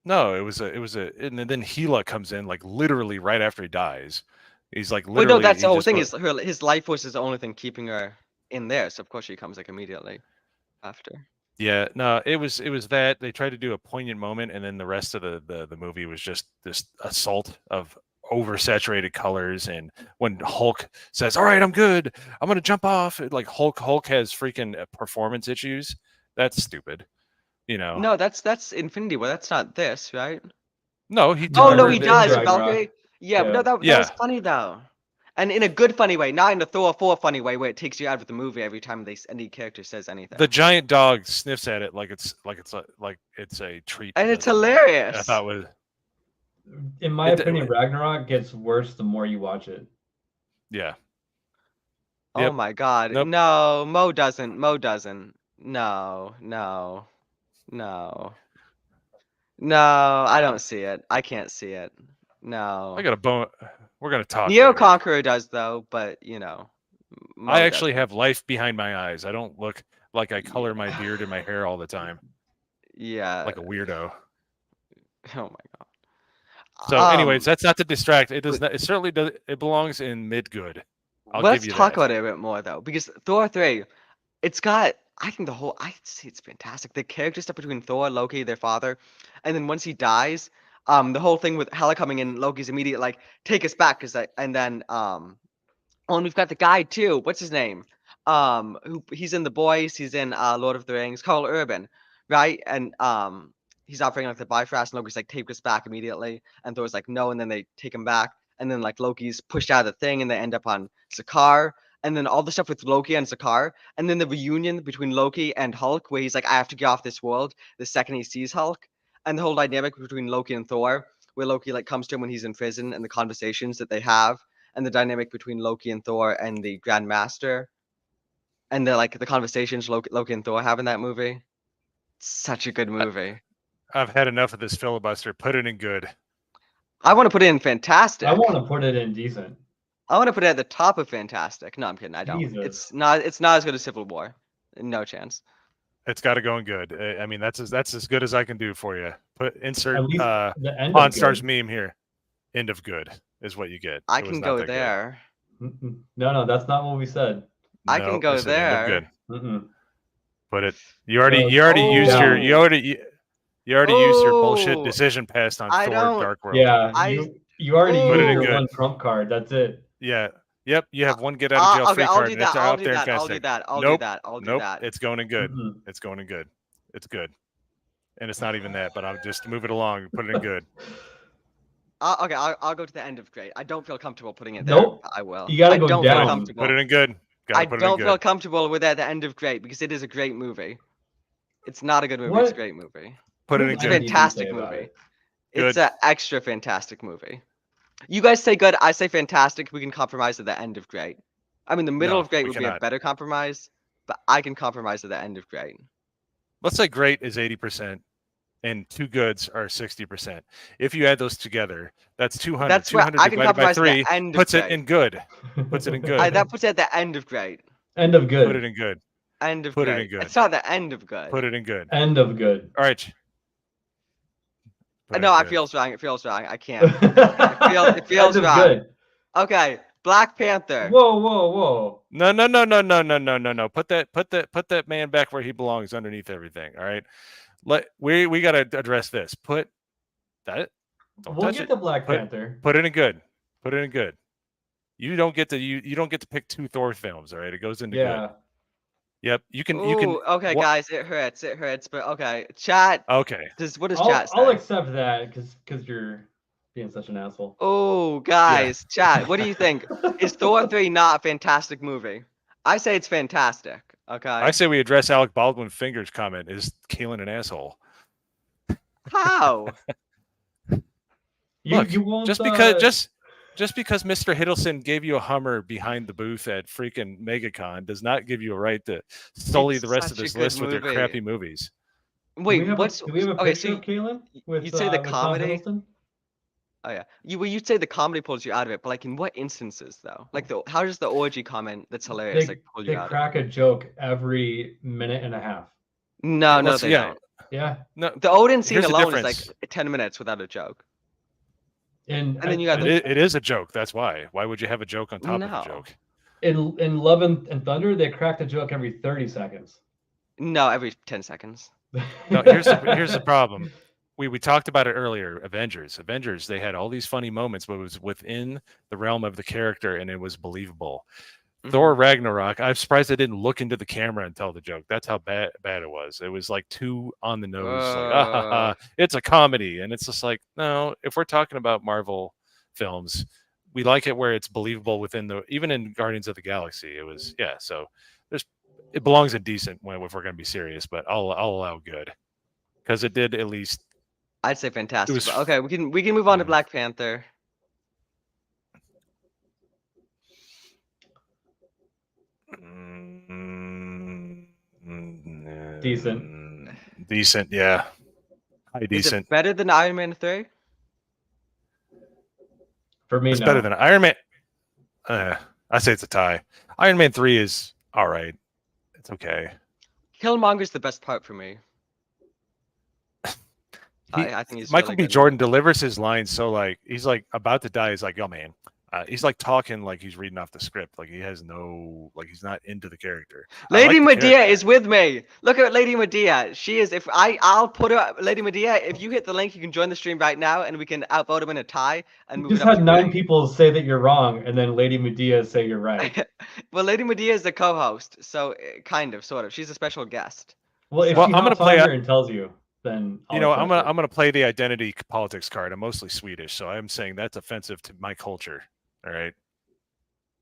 No, it was a, and then Gila comes in like literally right after he dies. He's like Well, no, literally that's the he whole just thing. go. His life force is the only thing keeping her in there. So of course she comes like immediately after. Yeah, no, it was that they tried to do a poignant moment, and then the rest of the movie was just this assault of oversaturated colors. And when Hulk says, "All right, I'm good. I'm gonna jump off," like Hulk has freaking performance issues. That's stupid. You know. No, that's Infinity War. That's not this, right? No, he Oh took no, over he It's in does the. in Ragnarok. Valkyrie. Yeah, but no, Yeah. that was Yeah, funny though, and in a good funny way, not in a Thor 4 funny way where it takes you out of the movie every time any character says the anything. giant dog sniffs at it like it's a treat And it it's doesn't want. I hilarious. thought was In my it. opinion, Ragnarok gets worse the more you watch it. Yeah. Oh Yep. my God. Nope. No, Mo doesn't. Mo doesn't. No, no, no. No, I don't see it. I can't see it. I No. got a bone. We're gonna talk Neo later. Conqueror does though, but I Mo actually doesn't. have life behind my eyes. I don't look like I color my beard and my hair all the time Yeah. like a weirdo. Oh my So, God. anyways, that's not to distract. It does not. It certainly does. It belongs in mid good. I'll give Let's you talk that. about it a bit more though, because Thor 3, it's got I think I see it's fantastic. The character stuff between Thor, Loki, their father, and then once he dies, the whole thing with Hela coming in, Loki's immediate like, take us back, and then oh, and we've got the guy too. What's his name? Who he's in The Boys. He's in Lord of the Rings. Carl Urban, right? And he's offering like the Bifrost, and Loki's like, take us back immediately. And Thor's like, no. And then they take him back. And then like Loki's pushed out of the thing, and they end up on Sakaar. And then all the stuff with Loki and Sakaar. And then the reunion between Loki and Hulk, where he's like, I have to get off this world the second he sees Hulk. And the whole dynamic between Loki and Thor, where Loki like comes to him when he's in prison, and the conversations that they have and the dynamic between Loki and Thor and the Grand Master and the conversations Loki and Thor have in that movie. Such a good movie. I've had enough of this filibuster. Put it in good. I want to put it in I fantastic. want to put it in decent. I want to put it at the top of fantastic. No, I'm kidding. I don't. Jesus. It's not as good as Civil War. No chance. It's got to go in good. I mean, that's as good as I can do for you. Insert At least the end Pawn of Stars good. meme here. End of good is what you get. I It was can not go that there. No, that's not what we said. good. I can No, go I said end of there. good. Put it. You already Go used down. you already used your bullshit Oh, decision past on I Thor don't. Dark World. Yeah, I. you already Put it used in your good. one trump card. That's it. Yeah. Yep. You have one get out of jail Okay, free I'll card, do and it's that. I'll up do there in that. I'll do Fast that. I'll do Nope. that. I'll do Nope. that. It's going in good. Mm-mm. It's going in good. It's good. And it's not even that, but I'll just move it along. Put it in good. Okay, I'll go to the end of great. I don't feel comfortable putting it there. Nope. I will. You gotta I go don't feel down. comfortable. Put it in good. Gotta I put it in don't feel good. comfortable with it at the end of great because it is a great movie. It's not a good movie. What? It's a great movie. Put What it in does It's a good. IMDb say fantastic about movie. it? It's Good. an extra fantastic movie. You guys say good, I say fantastic. We can compromise at the end of great. I mean, the middle No, of great we would be a cannot. better compromise, but I can compromise at the end of great. Let's say great is 80%. And two goods are 60%. If you add those together, that's 200. That's where 200 I can divided by compromise at 3 the end of puts it great. in good. Puts it in good. That puts it at the end of great. End of Put good. it in good. End of Put it great. in good. It's not the end of good. Put it in good. End of good. All right. Put it No, in I good. feels wrong. It feels wrong. I can't. It feels End of wrong. good. Okay, Black Panther. Whoa. No. Put that man back where he belongs, underneath everything. All right. We got to address this. Put that. Don't We'll touch get it. to Black Panther. Put it in good. Put it in good. You don't get to you don't get to pick two Thor films. All right. It goes into good. Yep. You can. Okay, guys, it hurts. It hurts, but okay. Chat. Okay. What does chat say? I'll accept that because you're being such an asshole. Oh, guys, chat. What do you think? Is Thor 3 not a fantastic movie? I say it's fantastic. Okay. I say we address Alec Baldwin Fingers' comment. Is Keelan an asshole? How? You won't just because Mr. Hiddleston gave you a Hummer behind the booth at freaking MegaCon does not give you a right to sully It's the rest of such a this good list with your movie. crappy movies. Wait, do we have a okay? picture So of Kaylin with you'd say the with Tom comedy? Hiddleston? Oh yeah, you'd say the comedy pulls you out of it, but like in what instances though? Like how does the orgy comment that's hilarious pull you They out of crack a joke every minute and a half. it? No, they don't. Yeah. No, The Odin scene here's the alone is like difference. 10 minutes without a joke. And then you got it is a joke. That's why. Why would you have a joke on top of a joke? In Love and Thunder, they cracked a joke every 30 seconds. No, every 10 seconds. No, here's the problem. We talked about it earlier. Avengers, they had all these funny moments, but it was within the realm of the character, and it was believable. Thor Ragnarok, I'm surprised they didn't look into the camera and tell the joke. That's how bad it was. It was like too on the nose, like it's a comedy, and it's just like, no. If we're talking about Marvel films, we like it where it's believable within even in Guardians of the Galaxy, it was So it belongs in decent if we're going to be serious, but I'll allow good because it did at least. I'd say fantastic. But okay, we can move on to Black Panther. Decent, yeah. High decent. Is it better than Iron Man 3? For me, it's better than Iron Man. I say it's a tie. Iron Man 3 is all right. It's okay. Killmonger's the best part for me. I think he's Michael really B. good. Jordan delivers his lines so like he's like about to die. He's like, "Yo, man," he's like talking like he's reading off the script. Like he has he's not into the character. Lady Medea is with me. Look at Lady Medea. She is. I'll put her. Lady Medea. If you hit the link, you can join the stream right now, and we can outvote him in a tie and move. You just had 9 people say that you're wrong, and then Lady Medea say you're right. Well, Lady Medea is the co-host, so kind of, sort of. She's a special guest. Well, if she hops on here and tells you, then I'm gonna play the identity politics card. I'm mostly Swedish, so I'm saying that's offensive to my culture. All right,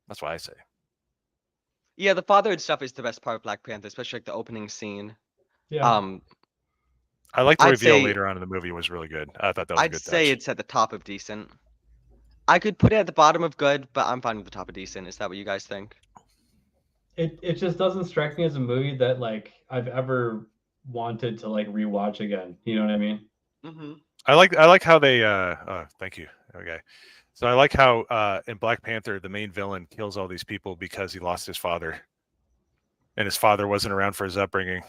that's what I say. Yeah, the fatherhood stuff is the best part of Black Panther, especially like the opening scene. Yeah. I like the reveal later on in the movie was really good. I thought that was a good touch. I'd say it's at the top of decent. I could put it at the bottom of good, but I'm fine with the top of decent. Is that what you guys think? It just doesn't strike me as a movie that like I've ever wanted to like rewatch again. You know what I mean? Mm-hmm. I like how they thank you. Okay. So I like how in Black Panther the main villain kills all these people because he lost his father. And his father wasn't around for his upbringing.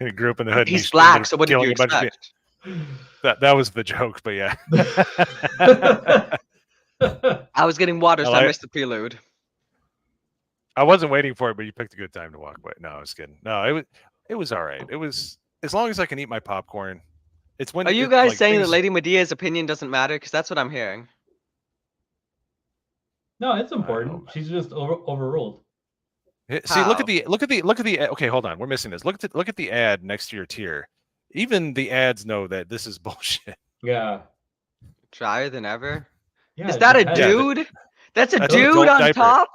He grew up in the hood. He's black, so what did you expect? That was the joke, but yeah. I was getting water, so I missed the prelude. I wasn't waiting for it, but you picked a good time to walk away. No, I was kidding. No, it was all right. It was as long as I can eat my popcorn. It's when. Are you guys saying that Lady Medea's opinion doesn't matter? Because that's what I'm hearing. No, it's important. She's just overruled. See, look at the. Okay, hold on. We're missing this. Look at the ad next to your tier. Even the ads know that this is bullshit. Yeah. Drier than ever. Yeah, is that a dude? That's a dude on diaper. top.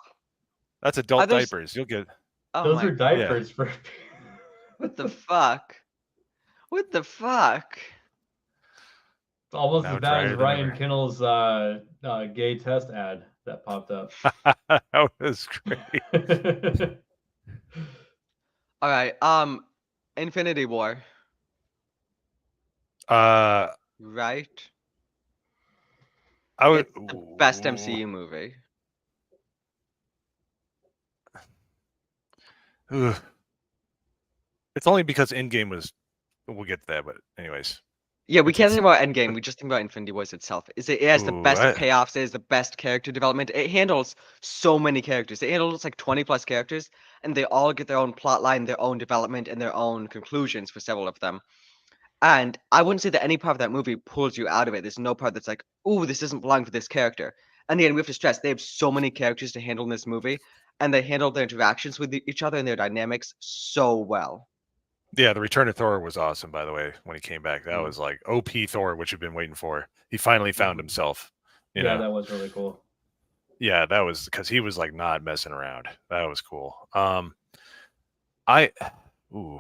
That's adult diapers. You'll get. Oh, those are diapers for. What the fuck? What the fuck? Almost Now as bad as drier than Ryan ever. Kinnell's gay test ad that popped up. That was great. All right. Infinity War, Uh, right? I would. It's the best MCU movie. Ugh. It's only because Endgame was. We'll get to that, but anyways, Yeah, we it's can't think ins- about Endgame. We just think about Infinity Wars itself. It has the ooh, best payoffs. It has the best character development. It handles so many characters. It handles like 20 plus characters, and they all get their own plot line, their own development, and their own conclusions for several of them. And I wouldn't say that any part of that movie pulls you out of it. There's no part that's like, "Ooh, this doesn't belong to this character." And again, we have to stress they have so many characters to handle in this movie, and they handle their interactions with each other and their dynamics so well. yeah, the Return of Thor was awesome. By the way, when he came back, that Mm. was like OP Thor, which you've been waiting for. He finally found Mhm. himself. You Yeah, know, that was really cool. yeah, that was because he was like not messing around. That was cool. I, ooh,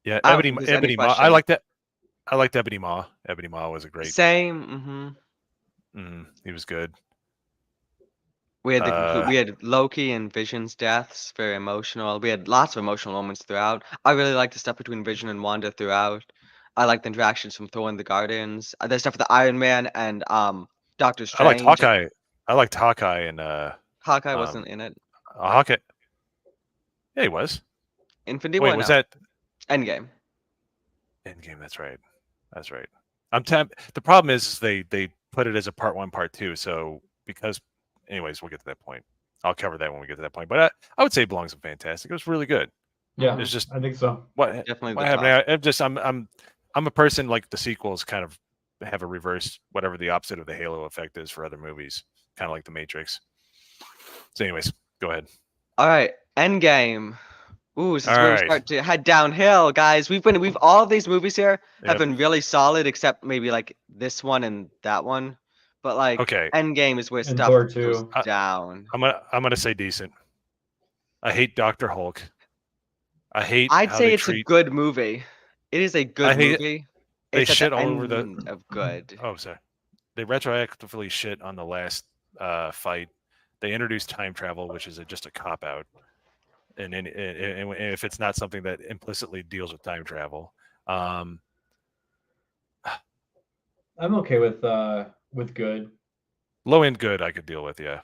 yeah, I don't think there's any Ebony Maw. I question. like that. I liked Ebony Maw. Ebony Maw was a great. Same. He was good. We had we had Loki and Vision's deaths, very emotional. We had lots of emotional moments throughout. I really liked the stuff between Vision and Wanda throughout. I liked the interactions from Thor and the Guardians. The stuff with the Iron Man and Doctor I liked Strange. Hawkeye. I liked Hawkeye and Hawkeye wasn't um in it. Hawkeye. Yeah, he was. Infinity Wait, War, was no. that Endgame. Endgame? That's right. That's right. The problem is they put it as a part 1, part 2. So because, anyways, we'll get to that point. I'll cover that when we get to that point. But I would say it belongs in Fantastic. It was really good. Yeah, It's just I think so. Definitely what the happened. top. I'm a person like the sequels kind of have a reverse whatever the opposite of the Halo effect is for other movies, kind of like the Matrix. So, anyways, go ahead. All right, Endgame. Ooh, this All is where we right. start to head downhill, guys. We've all of these movies here have Yep. been really solid, except maybe like this one and that one. But like Okay. Endgame is where And stuff Thor goes 2. down. I'm gonna say decent. I hate Dr. Hulk. I hate I'd how say they it's a treat. good movie. It is a I good hate movie. they It's at shit the all over the. end of good. Oh, sorry. They retroactively shit on the last fight. They introduced time travel, which is just a cop out, and if it's not something that implicitly deals with time travel, I'm okay with good. low end good I could deal with, yeah.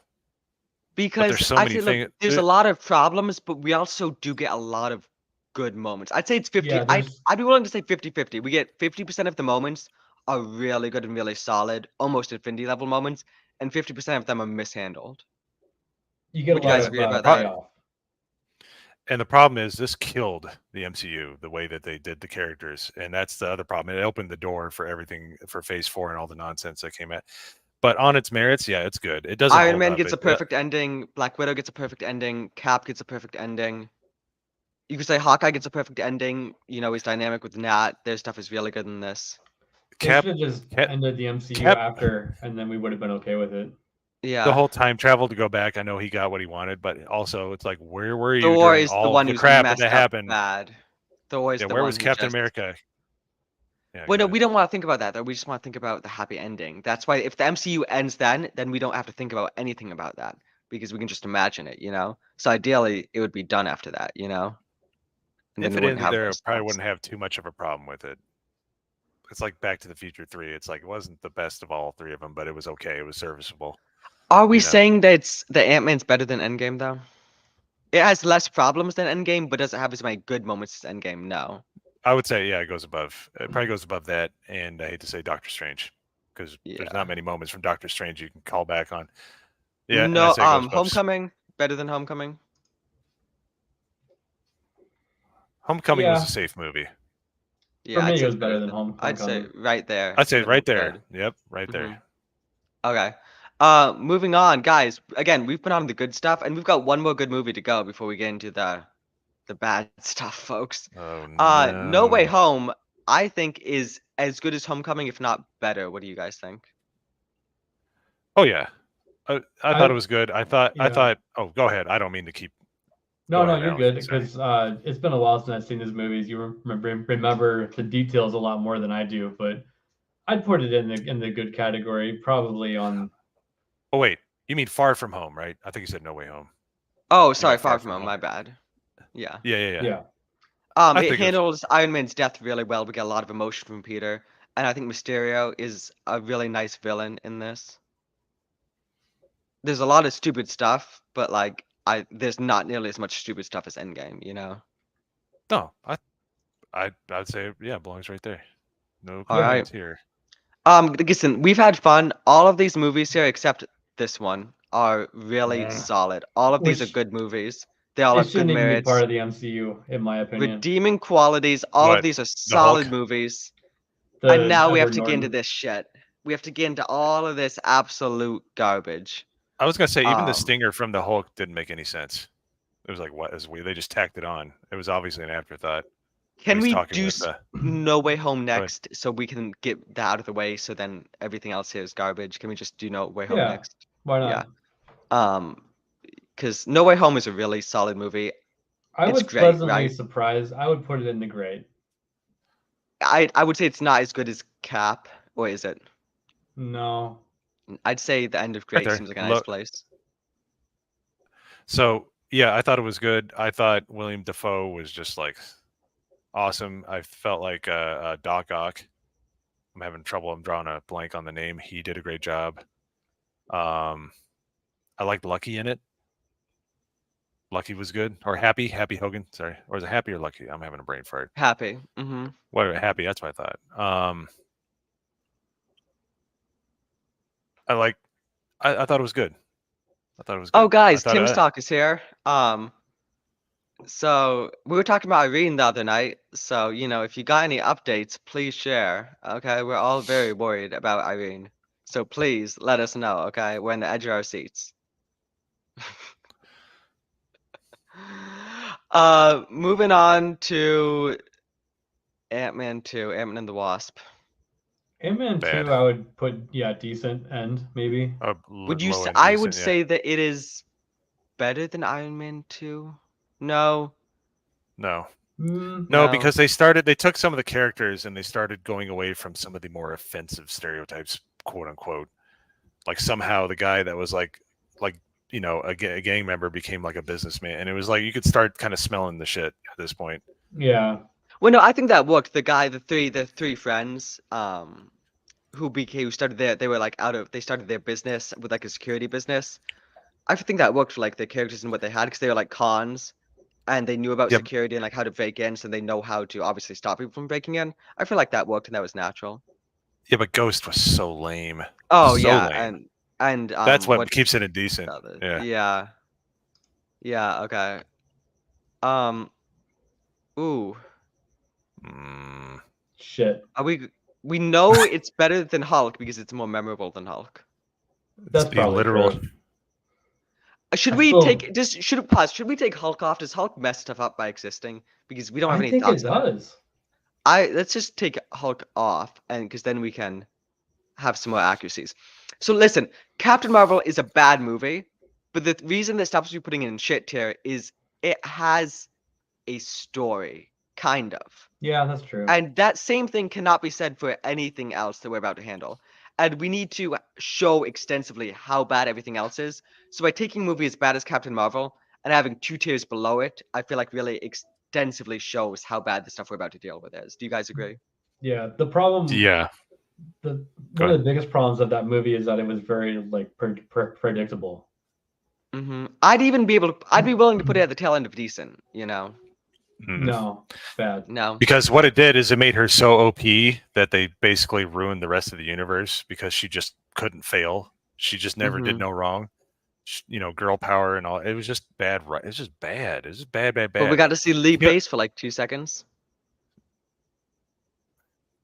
But Because there's so I'd many say, look, things. there's a lot of problems, but we also do get a lot of good moments. I'd say it's 50. Yeah, I'd be willing to say 50-50. We get 50% of the moments are really good and really solid, almost Infinity level moments, and 50% of them are mishandled. you get a Would you lot guys of agree about that? payoff. And the problem is this killed the MCU the way that they did the characters, and that's the other problem. It opened the door for everything for Phase 4 and all the nonsense that came at. But on its merits, yeah, it's good. It doesn't Iron hold Man up. gets a perfect ending. Black Widow gets a perfect ending. Cap gets a perfect ending. You could say Hawkeye gets a perfect ending. You know, he's dynamic with Nat. Their stuff is really good in this. They Cap, should have just Cap, ended the MCU Cap, after, and then we would have been okay with it. the Yeah. whole time travel to go back. I know he got what he wanted, but also it's like, where were you Thor during is the all one the who's crap that messed up happened? bad. Thor is Yeah, the where one was who Captain just. America? Yeah, Well, go no, ahead. we don't want to think about that though. We just want to think about the happy ending. That's why if the MCU ends then we don't have to think about anything about that because we can just imagine it, you know? So ideally, it would be done after that, you know? And then If we it wouldn't ended have there, I those probably thoughts. wouldn't have too much of a problem with it. It's like Back to the Future 3. It's like it wasn't the best of all three of them, but it was okay. It was serviceable. Are we You know, saying that it's the Ant-Man's better than Endgame though? It has less problems than Endgame, but does it have as many good moments as Endgame? No. I would say yeah, it goes above. It probably goes above that, and I hate to say Doctor Strange because there's Yeah. not many moments from Doctor Strange you can call back on. Yeah, and I No, say it goes above. Homecoming better than Homecoming. Homecoming was Yeah, a safe movie. for Yeah, I'd me, it say was it's better better than than. I'd say Homecoming. right there I'd say in the middle right of there. good. Yep, right hmm there. Okay. Moving on, guys. Again, we've been on the good stuff, and we've got one more good movie to go before we get into the bad stuff, folks. Oh No Way no. Home, I think, is as good as Homecoming, if not better. What do you guys think? Oh yeah. I thought it I was good. I thought. yeah. Oh, go ahead. I don't mean to keep. No, Go ahead, you're Alex, good sorry. because it's been a while since I've seen these movies. You remember the details a lot more than I do, but I'd put it in the good category, probably on. Oh wait, you mean Far From Home, right? I think you said No Way Home. Oh, You sorry, got Far Far From From Home. Home. My bad. Yeah. Yeah. Yeah. I It think it was. handles Iron Man's death really well. We get a lot of emotion from Peter, and I think Mysterio is a really nice villain in this. There's a lot of stupid stuff, but like there's not nearly as much stupid stuff as Endgame, you know. No, I'd say yeah, belongs right there. No All Yeah. right. complaints here. Listen, we've had fun. All of these movies here, except this one, are really Yeah. solid. All of these are Which good movies. They all it have good shouldn't even be part merits, of the MCU, in my opinion. redeeming qualities. All of What? these are The Hulk? solid movies. And The now we have Edward to get into Norton. this shit. We have to get into all of this absolute garbage. I was gonna say even the Um, stinger from the Hulk didn't make any sense. It was like what is weird. They just tacked it on. It was obviously an afterthought. When can he's we talking do with the No Way Home go ahead. next so we can get that out of the way so then everything else here is garbage? Can we just do No Way Home Yeah. next? Why Yeah. not? Because No Way Home is a really solid movie. I It's was great, pleasantly right? surprised. I would put it in the great. I would say it's not as good as Cap, or is it? No. I'd say the end of Right Great there. seems like a nice place. So yeah, I thought it was good. I thought William Defoe was just like awesome. I felt like Doc Ock. I'm having trouble. I'm drawing a blank on the name. He did a great job. I liked Lucky in it. Lucky was good, or Happy Hogan. Sorry, or is it Happy or Lucky? I'm having a brain fart. Happy. Mm-hmm. What Happy? That's what I thought. I thought it was good. I thought it was good. Oh, guys, I thought Tim's Talk is here. So we were talking about Irene the other night. So, if you got any updates, please share. Okay, we're all very worried about Irene. So please let us know. Okay, we're on the edge of our seats. Moving on to Ant-Man 2, Ant-Man and the Wasp. Ant-Man bad. 2, I would put, decent end, maybe. Low end I would decent, yeah. say that it is better than Iron Man 2. No. No, No. because they took some of the characters and they started going away from some of the more offensive stereotypes, quote unquote. Like somehow the guy that was like a gang member became like a businessman, and it was like you could start kind of smelling the shit at this point. Yeah. Well, no, I think that worked. The three friends, who started they were like they started their business with like a security business. I think that worked for like the characters and what they had because they were like cons and they knew about Yep. security and like how to break in, so they know how to obviously stop people from breaking in. I feel like that worked and that was natural. Yeah, but Ghost was so lame. Oh So yeah, lame. and That's what what keeps it indecent. Yeah. yeah, okay. Um, ooh, Shit. we know it's better than Hulk because it's more memorable than Hulk. That's the probably literal. true. Should I we still- take just should pause? Should we take Hulk off? Does Hulk mess stuff up by existing? Because we don't have I any think it thoughts on it. does. Let's just take Hulk off, and because then we can have some more accuracies. So listen, Captain Marvel is a bad movie, but the reason that stops me putting it in shit tier is it has a story, kind of. Yeah, that's true. And that same thing cannot be said for anything else that we're about to handle. And we need to show extensively how bad everything else is. So by taking a movie as bad as Captain Marvel and having 2 tiers below it, I feel like really extensively shows how bad the stuff we're about to deal with is. Do you guys agree? Yeah, the problem. Yeah. One of the biggest problems of that movie is that it was very like predictable. I'd be willing to put it at the tail end of decent. No, bad. No. Because what it did is it made her so OP that they basically ruined the rest of the universe because she just couldn't fail. She just never did no wrong. Girl power and all. It was just bad. Right? It's just bad. It's just bad. But we got to see Lee Pace for like 2 seconds.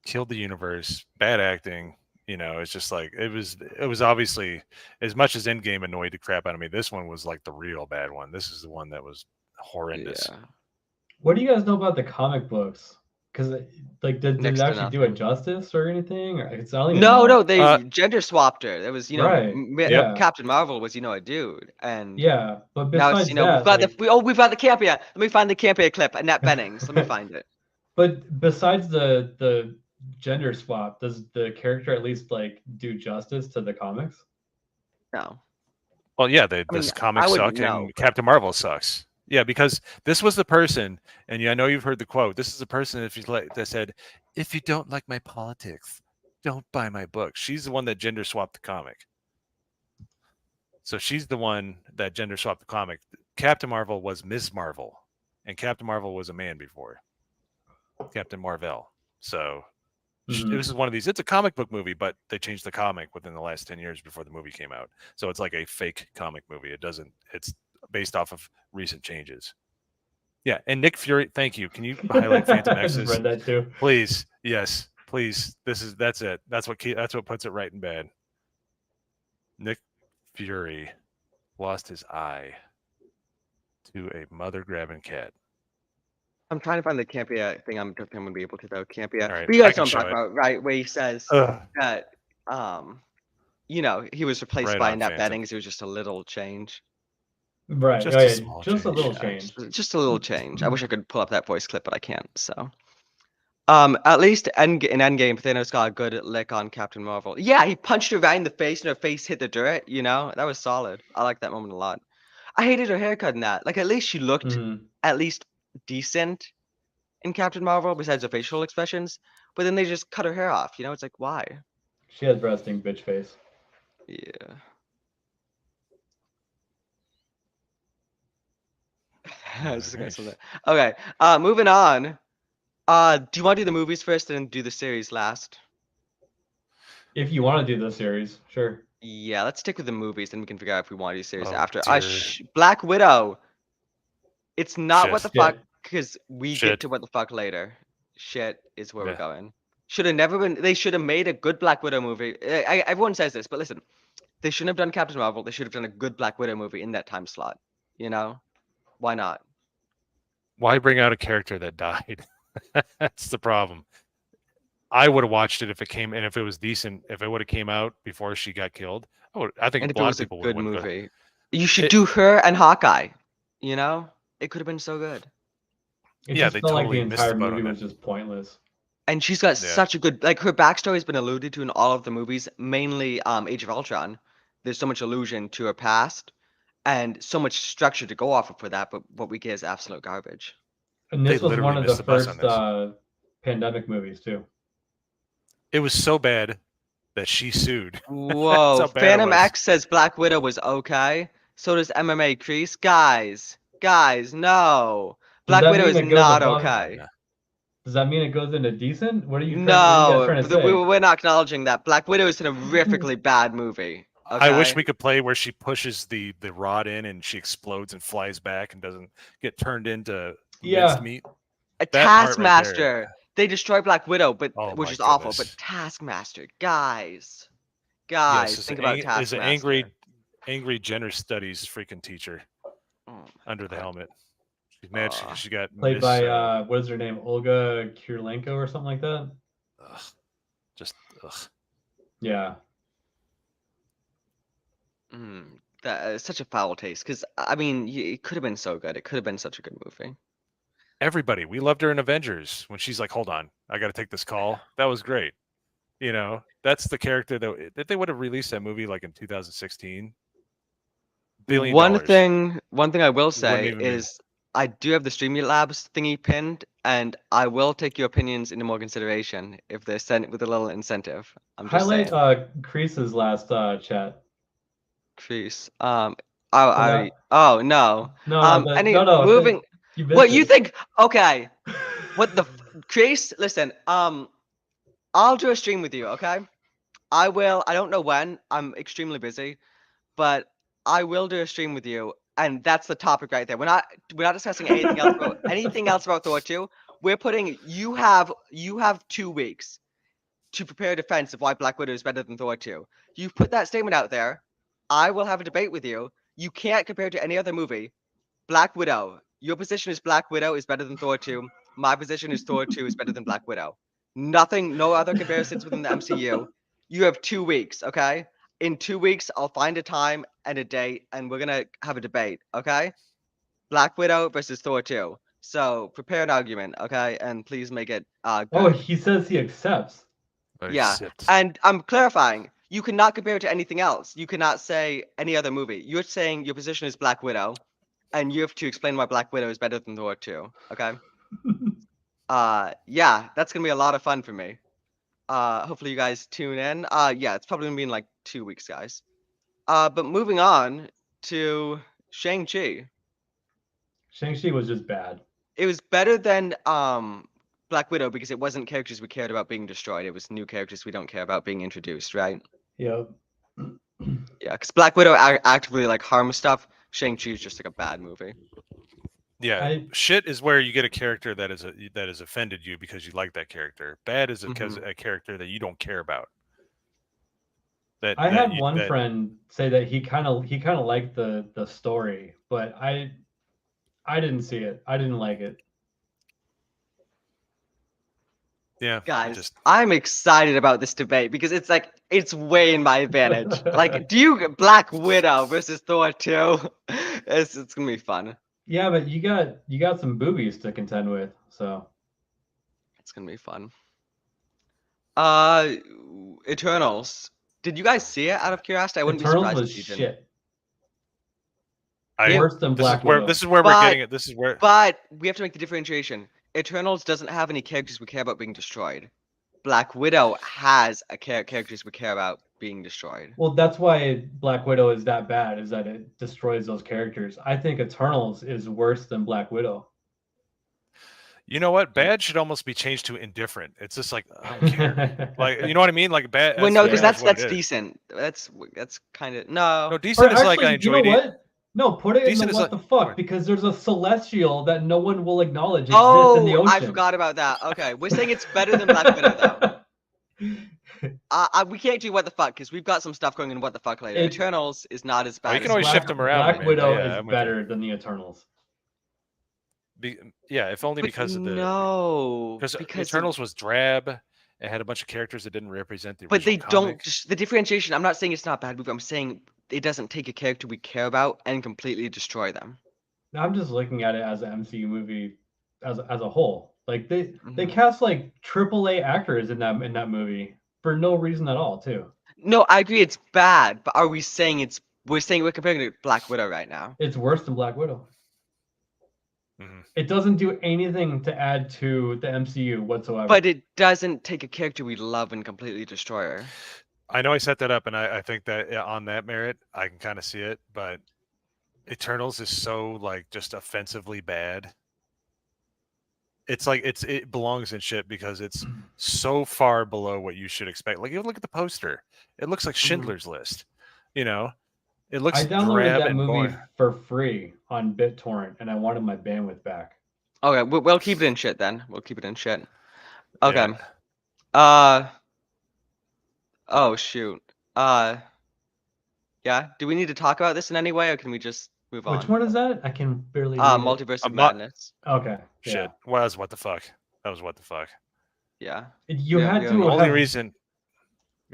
Killed the universe. Bad acting. It's just like it was obviously, as much as Endgame annoyed the crap out of me, this one was like the real bad one. This is the one that was horrendous. Yeah. What do you guys know about the comic books? Because like, did Next it to actually do nothing. it justice or anything? Or I don't even No, know. they gender swapped her. There was, Right. Yep. Yeah. Captain Marvel was, a dude, and Yeah. But now it's, besides we've that, got like, we've got the Campia. Let me find the Campia clip. Annette Bennings. Let me find it. but besides the gender swap, does the character at least like do justice to the comics? No, Well, yeah, I this mean, comic I wouldn't sucked, know, and but Captain Marvel sucks. Yeah, because this was the person, and I know you've heard the quote. This is the person that said, "If you don't like my politics, don't buy my book." She's the one that gender swapped the comic. So she's the one that gender swapped the comic. Captain Marvel was Ms. Marvel, and Captain Marvel was a man before Captain Marvel. So Mhm. this is one of these. It's a comic book movie, but they changed the comic within the last 10 years before the movie came out. So it's like a fake comic movie. It doesn't. It's based off of recent changes. Yeah, and Nick Fury. Thank you. Can you highlight Phantom I just X's, read that too. please? Yes, please. That's it. That's what puts it right in bed. Nick Fury lost his eye to a mother grabbing cat. I'm trying to find the Campia thing. I'm gonna be able to though. Campia, All right, but you I guys know can what I'm show talking it. about, right? Where he says Ugh, that, he was replaced right by on, Annette Phantom. Bennings. It was just a little change. Right. Oh Just a yeah, small just a little change. change. Just a little change. I wish I could pull up that voice clip, but I can't. So, at least in Endgame, Thanos got a good lick on Captain Marvel. Yeah, he punched her right in the face, and her face hit the dirt. That was solid. I like that moment a lot. I hated her haircut in that. Like, at least she looked Mhm. at least decent in Captain Marvel, besides the facial expressions. But then they just cut her hair off. It's like, why? She has resting bitch face. Yeah. I was just gonna say that. Okay. Moving on. Do you want to do the movies first and then do the series last? If you want to do the series, sure. Yeah, let's stick with the movies, then we can figure out if we want to do series Oh after. dear. Black Widow. It's not what the Shit. fuck, Shit. because we get Shit. to what the fuck later. Shit is where we're Yeah. going. Should have never been. They should have made a good Black Widow movie. Everyone says this, but listen, they shouldn't have done Captain Marvel. They should have done a good Black Widow movie in that time slot. Why not? Why bring out a character that died? That's the problem. I would have watched it if it came and if it was decent. If it would have came out before she got killed, I think And a if it lot of was a people would have good went go. movie, you should It, do her and Hawkeye. It could have been so good. It yeah, just they felt like the totally missed entire the boat movie on was it. just pointless. And she's got Yeah, such a good, like, her backstory has been alluded to in all of the movies, mainly Age of Ultron. There's so much allusion to her past and so much structure to go off of for that, but what we get is absolute garbage. And they this was literally one of the missed the bus on first this. pandemic movies too. It was so bad that she sued. That's Whoa, how bad it Phantom was. X says Black Widow was okay. So does MMA Crease. Guys, no. Does Black that Widow mean is it goes not above? okay. No. Does that mean it goes into decent? What are you guys No, trying to but say? we're not acknowledging that. Black Widow is a horrifically bad movie. I wish Okay? we could play where she pushes the rod in and she explodes and flies back and doesn't get turned into minced Yeah, meat. A That part right there. Taskmaster. They destroy Black Widow, Oh which my is awful. But goodness. Taskmaster, guys, Yes, think about is an Taskmaster. angry gender studies freaking teacher Oh my under the God. helmet. She's mad. She got played by what is her name? Olga Kurylenko or something like that. ugh, just ugh. Yeah. That is such a foul taste. Because I mean, it could have been so good. It could have been such a good movie. Everybody, we loved her in Avengers when she's like, "Hold on, I got to take this call." That was great. That's the character that if they would have released that movie like in 2016, $1 One billion. thing I will Wouldn't say even be. is I do have the Streamlabs thingy pinned, and I will take your opinions into more consideration if they're sent with a little incentive. I'm just Highlight saying. Crease's last chat. Crease. Pull that. Oh no. No. You What missed you it. think? Okay. What the Crease? Listen. I'll do a stream with you. Okay. I will. I don't know when. I'm extremely busy, but I will do a stream with you, and that's the topic right there. We're not discussing anything else about Thor 2. We're putting you have 2 weeks to prepare a defense of why Black Widow is better than Thor 2. You've put that statement out there. I will have a debate with you. You can't compare it to any other movie. Black Widow. Your position is Black Widow is better than Thor 2. my position is Thor 2 is better than Black Widow. Nothing, no other comparisons within the MCU. You have 2 weeks, okay? In 2 weeks, I'll find a time and a date, and we're gonna have a debate, okay? Black Widow versus Thor 2. So prepare an argument, okay? And please make it Oh, good. he says he accepts. Yeah, Accept. and I'm clarifying. You cannot compare it to anything else. You cannot say any other movie. You're saying your position is Black Widow, and you have to explain why Black Widow is better than Thor 2. Okay. Yeah, that's gonna be a lot of fun for me. Hopefully you guys tune in. Yeah, it's probably gonna be in like 2 weeks, guys. But moving on to Shang-Chi. Shang-Chi was just bad. It was better than Black Widow because it wasn't characters we cared about being destroyed. It was new characters we don't care about being introduced, right? Yep. Yeah, because Black Widow actively like harms stuff. Shang-Chi is just like a bad movie. Yeah, shit is where you get a character that has offended you because you like that character. Bad is because a character that you don't care about. I had one friend say that he kind of liked the story, but I didn't see it. I didn't like it. Yeah, guys, I'm excited about this debate because it's like it's way in my advantage. Like, do you Black Widow versus Thor 2? It's gonna be fun. Yeah, but you got some boobies to contend with, so it's gonna be fun. Eternals. Did you guys see it out of curiosity? I wouldn't Eternals be surprised was if you didn't. shit. I, Worse than Black Widow. This is where we're getting it. This is where. But we have to make the differentiation. Eternals doesn't have any characters we care about being destroyed. Black Widow has a characters we care about being destroyed. Well, that's why Black Widow is that bad, is that it destroys those characters. I think Eternals is worse than Black Widow. You know what? Bad should almost be changed to indifferent. It's just like I don't care. Like, you know what I mean? Like bad. Well, no, because that's decent. That's kind of no. No, decent is like I enjoyed it. You know what? No, put it decent in the what the fuck, because there's a celestial that no one will acknowledge exists in the ocean. I forgot about that. Okay, we're saying it's better than Black Widow though. We can't do what the fuck because we've got some stuff going in what the fuck later. Eternals is not as bad. You can always shift them around. Black Widow is better than the Eternals. Yeah, if only because of the because Eternals was drab. It had a bunch of characters that didn't represent the original But they comic. don't. The differentiation. I'm not saying it's not a bad movie. I'm saying it doesn't take a character we care about and completely destroy them. I'm just looking at it as an MCU movie as a whole. Like they cast like AAA actors in that movie for no reason at all, too. No, I agree it's bad, but are we saying we're comparing it to Black Widow right now? It's worse than Black Widow. It doesn't do anything to add to the MCU whatsoever. But it doesn't take a character we love and completely destroy her. I know I set that up, and I think that on that merit, I can kind of see it. But Eternals is so like just offensively bad. It's like it belongs in shit because it's so far below what you should expect. Like you look at the poster, it looks like Schindler's List. You know, it looks. I downloaded that movie for free on BitTorrent, and I wanted my bandwidth back. Okay, we'll keep it in shit then. We'll keep it in shit. Okay. Yeah. Oh shoot. Yeah. Do we need to talk about this in any way, or can we just move on? Which one is that? I can barely. Multiverse of Madness. Okay. Shit. Yeah. Well, that was what the fuck. That was what the fuck. Yeah. You had to. The only reason.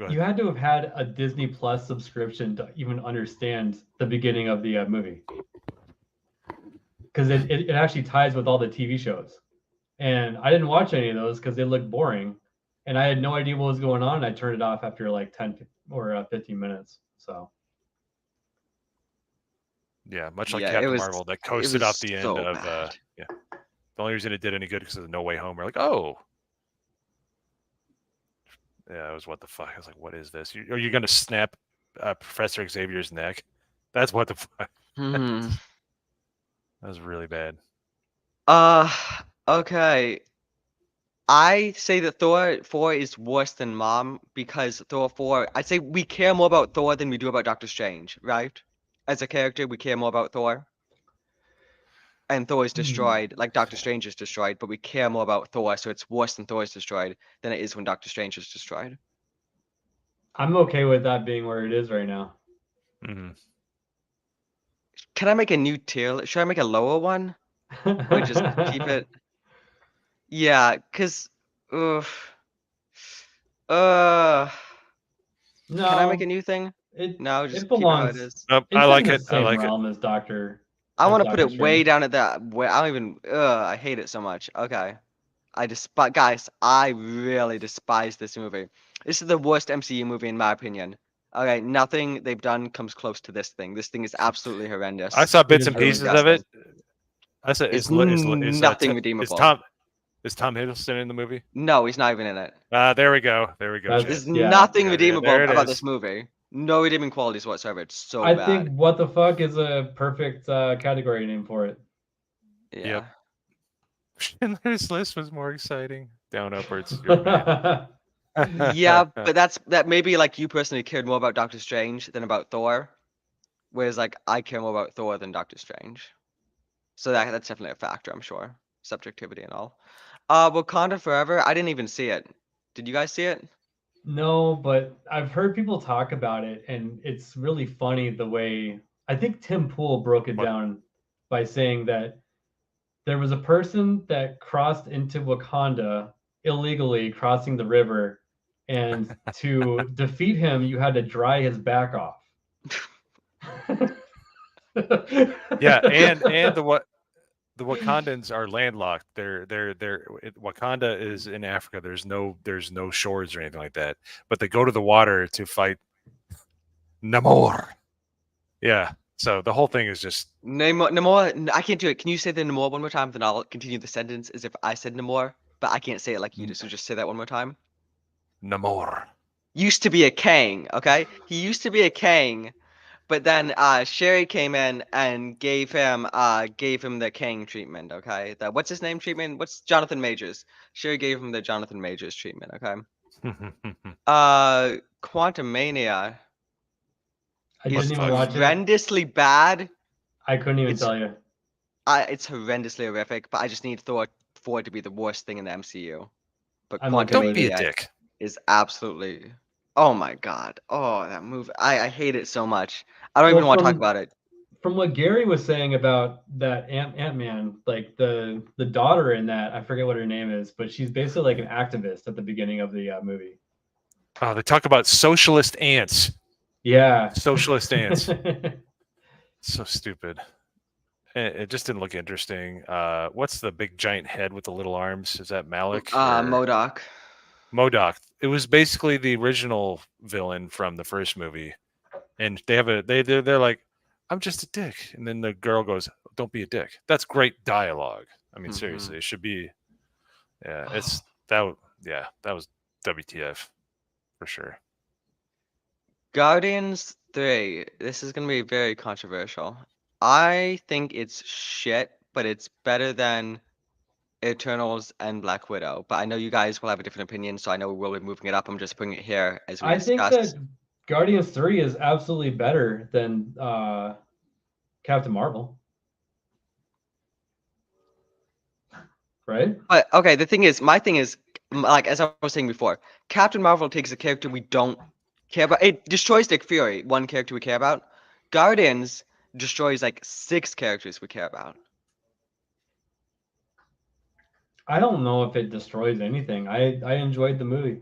You had to have had a Disney Plus subscription to even understand the beginning of the movie, because it actually ties with all the TV shows, and I didn't watch any of those because they looked boring, and I had no idea what was going on. And I turned it off after like 10 or 15 minutes. So. Yeah, much like Captain Marvel that coasted off the end of yeah. The only reason it did any good because of No Way Home. We're like, oh. Yeah, it was what the fuck. I was like, what is this? Are you going to snap Professor Xavier's neck? That's what the fuck. That was really bad. Okay. I say that Thor 4 is worse than Mom because Thor 4, I'd say we care more about Thor than we do about Doctor Strange, right? As a character, we care more about Thor. And Thor is destroyed, like Doctor Strange is destroyed, but we care more about Thor, so it's worse than Thor is destroyed than it is when Doctor Strange is destroyed. I'm okay with that being where it is right now. Can I make a new tier? Should I make a lower one? Or just keep it? Yeah, cause, uh, can I make a No, new thing? it No, it just keep it how it belongs. is. Nope, I It's in like the it. I same like it. realm I as want to put Doctor it way Strange. down at that. Where I don't even. I hate it so much. Okay, I despise. Guys, I really despise this movie. This is the worst MCU movie in my opinion. Okay, nothing they've done comes close to this thing. This thing is absolutely I horrendous. saw It bits is and It's really pieces bad. of it. disgusting. I said, It's nothing is redeemable. Tom Hiddleston in the movie? No, he's not even in it. There we go. There we go, That's Chad. There's yeah. nothing redeemable There it about this is. movie. No redeeming qualities whatsoever. It's so I think bad. what the fuck is a perfect category name for it. Yep. Yeah. Schindler's List was more exciting. Down upwards. You're the man. Yeah, but that maybe like you personally cared more about Doctor Strange than about Thor, whereas like I care more about Thor than Doctor Strange. So that's definitely a factor, I'm sure. Subjectivity and all. Wakanda Forever, I didn't even see it. Did you guys see it? No, but I've heard people talk about it, and it's really funny the way I think Tim Pool broke it What? down by saying that there was a person that crossed into Wakanda illegally, crossing the river, and to defeat him, you had to dry his back off. Yeah, and the Wakandans are landlocked. Wakanda is in Africa. There's no shores or anything like that. But they go to the water to fight Namor. Yeah. So the whole thing is just Namor, I can't do it. Can you say the Namor one more time? Then I'll continue the sentence as if I said Namor, but I can't say it like you do. So just say that one more time. Namor. Used to be a king, okay? He used to be a king, but then Sherry came in and gave him the king treatment, okay? The what's his name treatment? What's Jonathan Majors? Sherry gave him the Jonathan Majors treatment, okay? Quantumania I What is didn't even the fuck? watch it. horrendously bad. I couldn't even It's tell you. it's horrendously horrific, but I just need Thor 4 to be the worst thing in the MCU. But I'm okay Don't with be a it. Quantumania dick. is absolutely. Oh my god. Oh, that movie. I hate it so much. I don't Well, even want to talk about it. from what Gary was saying about that Ant-Man, like the daughter in that, I forget what her name is, but she's basically like an activist at the beginning of the movie. Oh, they talk about socialist ants. Yeah. Socialist ants. So stupid. It just didn't look interesting. What's the big giant head with the little arms? Is that Malik or MODOK. MODOK? It was basically the original villain from the first movie, and they're like, "I'm just a dick," and then the girl goes, "Don't be a dick." That's great dialogue. I mean, seriously, it should be. Yeah, it's that. Yeah, that was WTF for sure. Guardians 3. This is gonna be very controversial. I think it's shit, but it's better than Eternals and Black Widow. But I know you guys will have a different opinion, so I know we'll be moving it up. I'm just putting it here as we I think discuss. that Guardians 3 is absolutely better than Captain Marvel. Right? But okay, the thing is, my thing is, like as I was saying before, Captain Marvel takes a character we don't care about. It destroys Nick Fury, one character we care about. Guardians destroys like 6 characters we care about. I don't know if it destroys anything. I enjoyed the movie.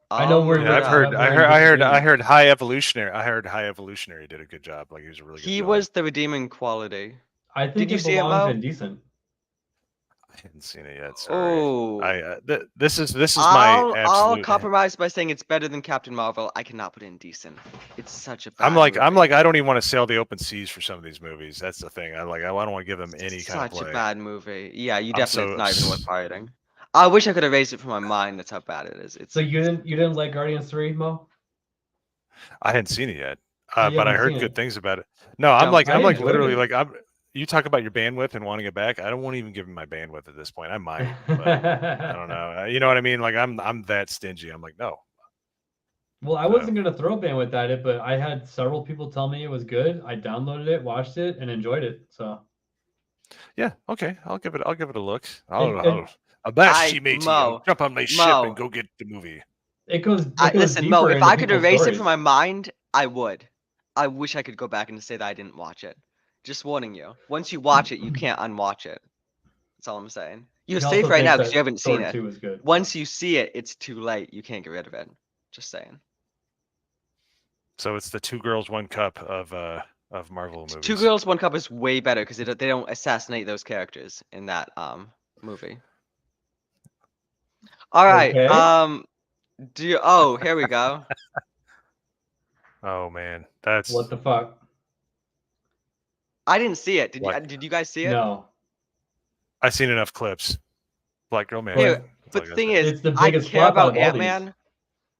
I know Move it up. we're in disagreement. I heard High Evolutionary. I heard High Evolutionary did a good job. Like he was a really good He villain. was the redeeming quality. I Did think you it see it, belongs Mo? in decent. I hadn't seen it yet. Sorry. Oh, This is my I'll absolute. compromise by saying it's better than Captain Marvel. I cannot put it in decent. It's such a I'm bad like movie. I don't even want to sail the open seas for some of these movies. That's the thing. I don't want to give them any kind of Such a play. bad movie. Yeah, you I'm definitely. It's so not even worth pirating. I wish I could erase it from my mind. That's how bad it is. So you didn't like Guardians 3, Mo? I hadn't seen it yet, Oh, you but I haven't heard seen good it. things about it. No, Jump I I'm like enjoyed literally it. like I'm. You talk about your bandwidth and wanting it back. I don't want to even give him my bandwidth at this point. I might, but I don't know. You know what I mean? Like I'm that stingy. I'm like no. Well, I So wasn't gonna throw bandwidth at it, but I had several people tell me it was good. I downloaded it, watched it, and enjoyed it. So yeah, okay. I'll give it a look. it I'll bash you, matey. I'll Mo, jump on my ship and Mo. go get the movie. it goes Listen, Mo. deeper If into I could people's erase it from stories. my mind, I would. I wish I could go back and say that I didn't watch it. Just warning you. Once you watch it, you can't unwatch it. That's all I'm saying. You're He safe also right thinks now because that you haven't seen Thor it. 2 is good. Once you see it, it's too late. You can't get rid of it. Just saying. So it's the 2 girls, 1 cup of Marvel movies. Two Girls, One Cup is way better because they don't assassinate those characters in that movie. All right. Okay. Here we go. Oh man, that's What the fuck? I didn't see it. What? Did you guys see it? No. I've seen enough clips. Black Girl Magic. Here, But That's all but I the gotta thing say. is, it's the I biggest care flop out about of all these. Ant-Man,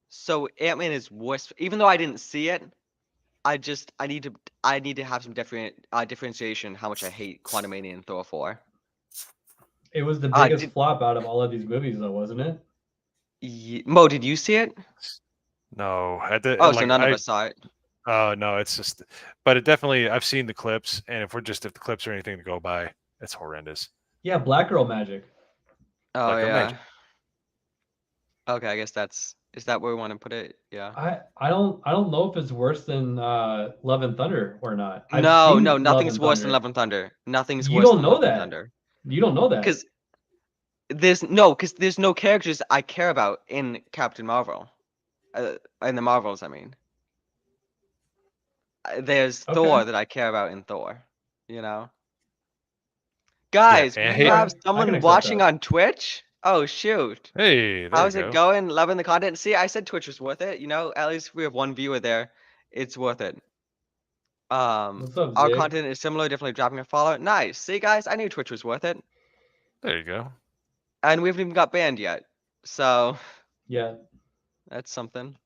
so Ant-Man is worse. Even though I didn't see it, I need to have some differentiation how much I hate Quantumania and Thor 4. It was the biggest Did flop out of all of these movies, though, wasn't it? Mo, did you see it? No, Oh, so none of us saw it. Oh no, it's just. But it definitely. I've seen the clips, and if the clips are anything to go by, it's horrendous. Yeah, Black Girl Magic. Oh Black Girl yeah. Magic. Okay, I guess is that where we want to put it? Yeah. I don't know if it's worse than Love and Thunder or not. I've No, seen Love nothing's and worse than Thunder. Love and Thunder. Nothing's You worse don't than know Love and that. Thunder. You don't know that. Because there's no characters I care about in Captain Marvel. In the Marvels, I mean. There's Okay. Thor that I care about in Thor. You know? Guys, and we hey- have I can someone accept watching that. on Twitch. Oh shoot. Hey, there How's you it go. going? Loving the content? See, I said Twitch was worth it. You know, at least we have one viewer there. It's worth it. What's up, Our Zig? content is similar, definitely dropping a follow. Nice. See, guys, I knew Twitch was worth it. There you go. And we haven't even got banned yet. So Yeah. that's something.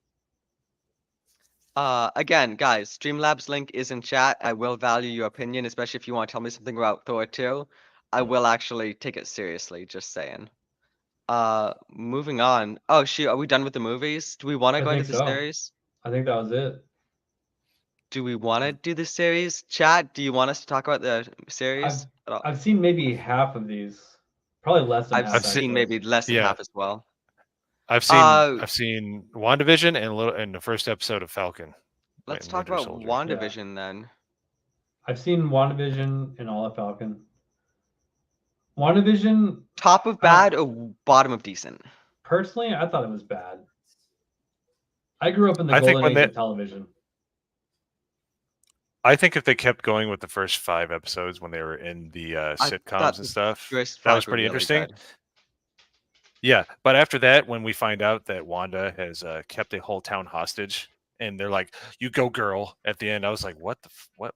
Again, guys, Streamlabs link is in chat. I will value your opinion, especially if you want to tell me something about Thor 2. I will actually take it seriously, just saying. Moving on. Oh shoot, are we done with the movies? Do we want to I go into think the so. series? I think that was it. Do we want to do the series? Chat, do you want us to talk about the series at all? I've seen maybe half of these. Probably less than I've half. seen seen actually. maybe less than Yeah. half as well. I've seen WandaVision and the first episode of Falcon. Let's and talk Winter about Soldier. WandaVision then. I've seen WandaVision and all of Falcon. WandaVision, Top of bad or bottom of decent? personally, I thought it was bad. I grew up in the I think golden when age they- of television. I think if they kept going with the first 5 episodes when they were in the thought sitcoms and the stuff, first that was 5 were pretty really interesting. good. Yeah, but after that, when we find out that Wanda has kept a whole town hostage, and they're like, "You go, girl!" At the end, I was like, "What the what?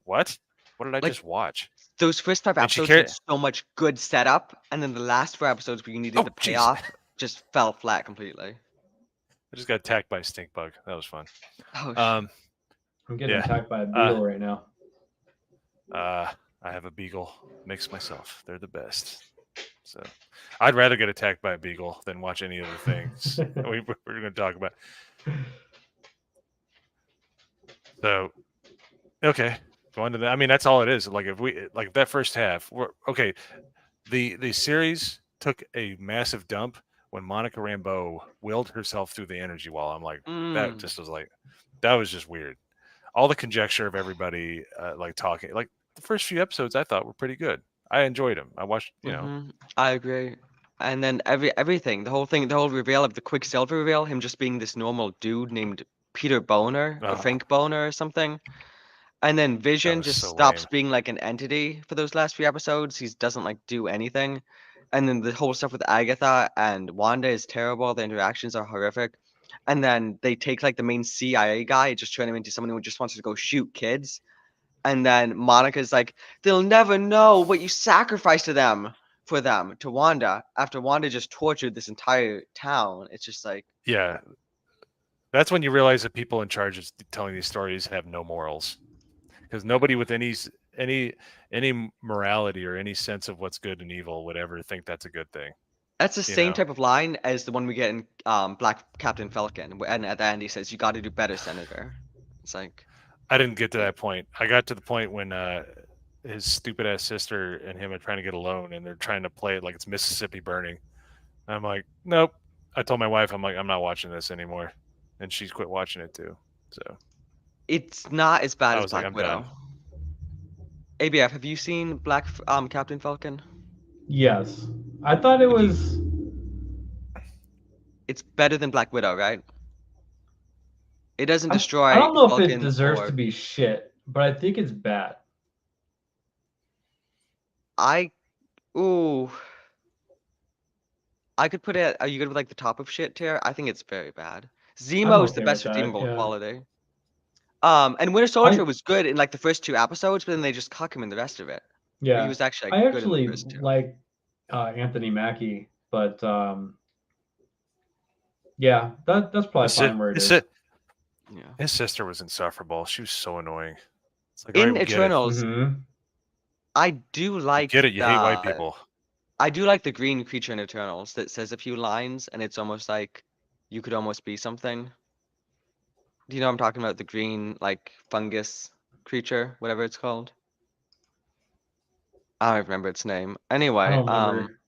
What did I Like, just watch?" Those first 5 And she episodes had so much good setup, and then the last 4 episodes where you needed the Oh, jeez. payoff just fell flat completely. I just got attacked by a stink bug. That was fun. Oh, I'm getting Yeah. attacked by a beetle right now. I have a beagle. Makes myself. They're the best. So, I'd rather get attacked by a beagle than watch any of the things we're going to talk about. So, okay, going to that. I mean, that's all it is. Like if we like that first half, we're okay. The series took a massive dump when Monica Rambeau willed herself through the energy wall. I'm like, that just was like, that was just weird. All the conjecture of everybody like talking, like the first few episodes, I thought were pretty good. I enjoyed them. I watched, you know. I agree. And then everything, the whole reveal of the Quicksilver reveal, him just being this normal dude named Peter Boner or Frank Boner or something. And then Vision was just so stops lame. being like an entity for those last few episodes. He doesn't like do anything. And then the whole stuff with Agatha and Wanda is terrible. The interactions are horrific. And then they take like the main CIA guy, just turn him into someone who just wants to go shoot kids. And then Monica's like, they'll never know what you sacrificed to them to Wanda after Wanda just tortured this entire town. It's just like, Yeah, that's when you realize that people in charge of telling these stories have no morals, because nobody with any morality or any sense of what's good and evil would ever think that's a good thing. that's the You same know. type of line as the one we get in Black Captain Falcon. And at the end he says, you got to do better, Senator. It's like, I didn't get to that point. I got to the point when his stupid ass sister and him are trying to get a loan, and they're trying to play it like it's Mississippi Burning. I'm like, nope. I told my wife, I'm like, I'm not watching this anymore, and she's quit watching it too. So it's not as bad I as was like, Black I'm Widow. done. ABF, have you seen Black Captain Falcon? Yes, I thought it was. It's better than Black Widow, right? It doesn't I destroy don't know if it Falcon deserves to or be shit, but I think it's bad. I. Ooh, I could put it. Are you good with like the top of shit tier? I think it's very bad. I'm Zemo is the okay with best that. redeemable Yeah. quality. And Winter I Soldier was good in like the first 2 episodes, but then they just cuck him in the rest of it. Where he yeah. was actually like, I good in the actually first two. like Anthony Mackie, but yeah, that's probably His, si- fine where it his, is. si- Yeah. his sister was insufferable. She was so annoying. It's like, all right, In we get it. Eternals, Mm-hmm. I do We like get it. You hate white people. I do like the green creature in Eternals that says a few lines, and it's almost like you could almost be something. Do you know what I'm talking about? The green like fungus creature, whatever it's called. I don't remember its name. I Anyway, don't remember.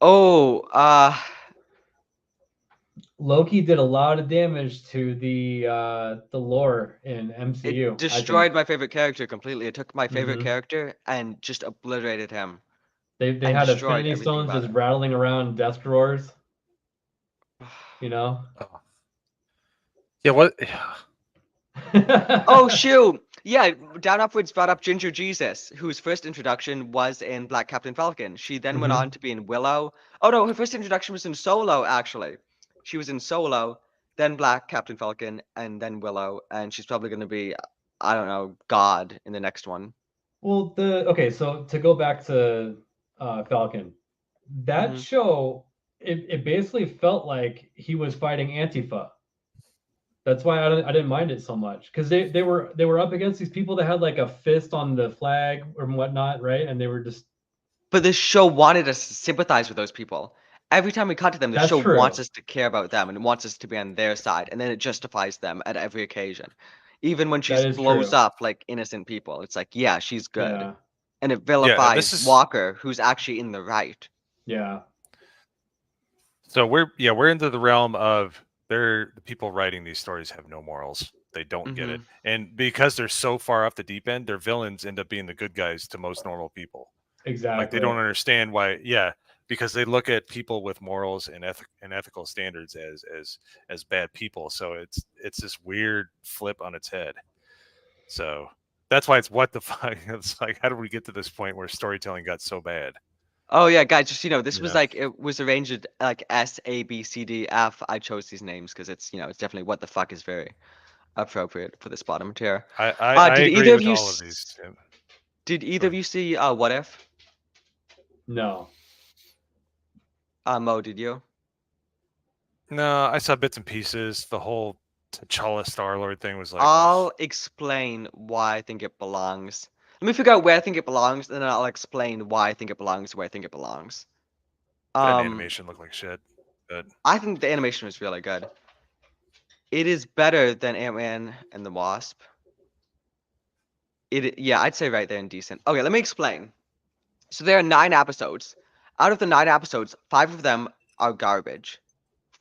oh, Loki did a lot of damage to the lore in it MCU, I destroyed think. my favorite character completely. It took my favorite Hmm. character and just obliterated him They and had destroyed Infinity everything Stones about just him. rattling around desk drawers, you know? Oh. Yeah, what? Oh shoot! Yeah, Down Upwards brought up Ginger Jesus, whose first introduction was in Black Captain Falcon. She then went on Hmm. to be in Willow. Oh no, her first introduction was in Solo, actually. She was in Solo, then Black Captain Falcon, and then Willow, and she's probably going to be, I don't know, God in the next one. Well, okay, so to go back to Falcon, that Hmm. show it basically felt like he was fighting Antifa. That's why I didn't mind it so much because they were up against these people that had like a fist on the flag or whatnot, right? And they were just But this show wanted us to sympathize with those people. Every time we cut to them, the that's show wants true. us to care about them and wants us to be on their side, and then it justifies them at every occasion. Even when she That is blows true. up like innocent people, it's like, yeah, she's good. Yeah, And it Yeah, this vilifies is Walker, who's actually in the right. yeah. so we're into the realm of the people writing these stories have no morals. They don't get Hmm. it, and because they're so far off the deep end, their villains end up being the good guys to most normal people. Like they don't Exactly. understand why. Yeah, because they look at people with morals and ethical standards as bad people. So it's this weird flip on its head. So that's why it's what the fuck. It's like, how did we get to this point where storytelling got so bad? Oh yeah, guys, just this You was know, like it was arranged like S, A, B, C, D, F. I chose these names because it's it's definitely what the fuck is very appropriate for this bottom tier. I Did agree either of with you all of these. Yeah. did Go either of ahead. you see What If? No. Mo, did you? No, I saw bits and pieces. The whole T'Challa Star Lord thing was like, ugh, I'll explain why I think it belongs. Let me figure out where I think it belongs, and then I'll explain why I think it belongs where I think it belongs. that Um, animation looked like shit. But I think the animation was really good. It is better than Ant-Man and the Wasp. Yeah, I'd say right there in decent. Okay, let me explain. So there are 9 episodes. Out of the 9 episodes, 5 of them are garbage.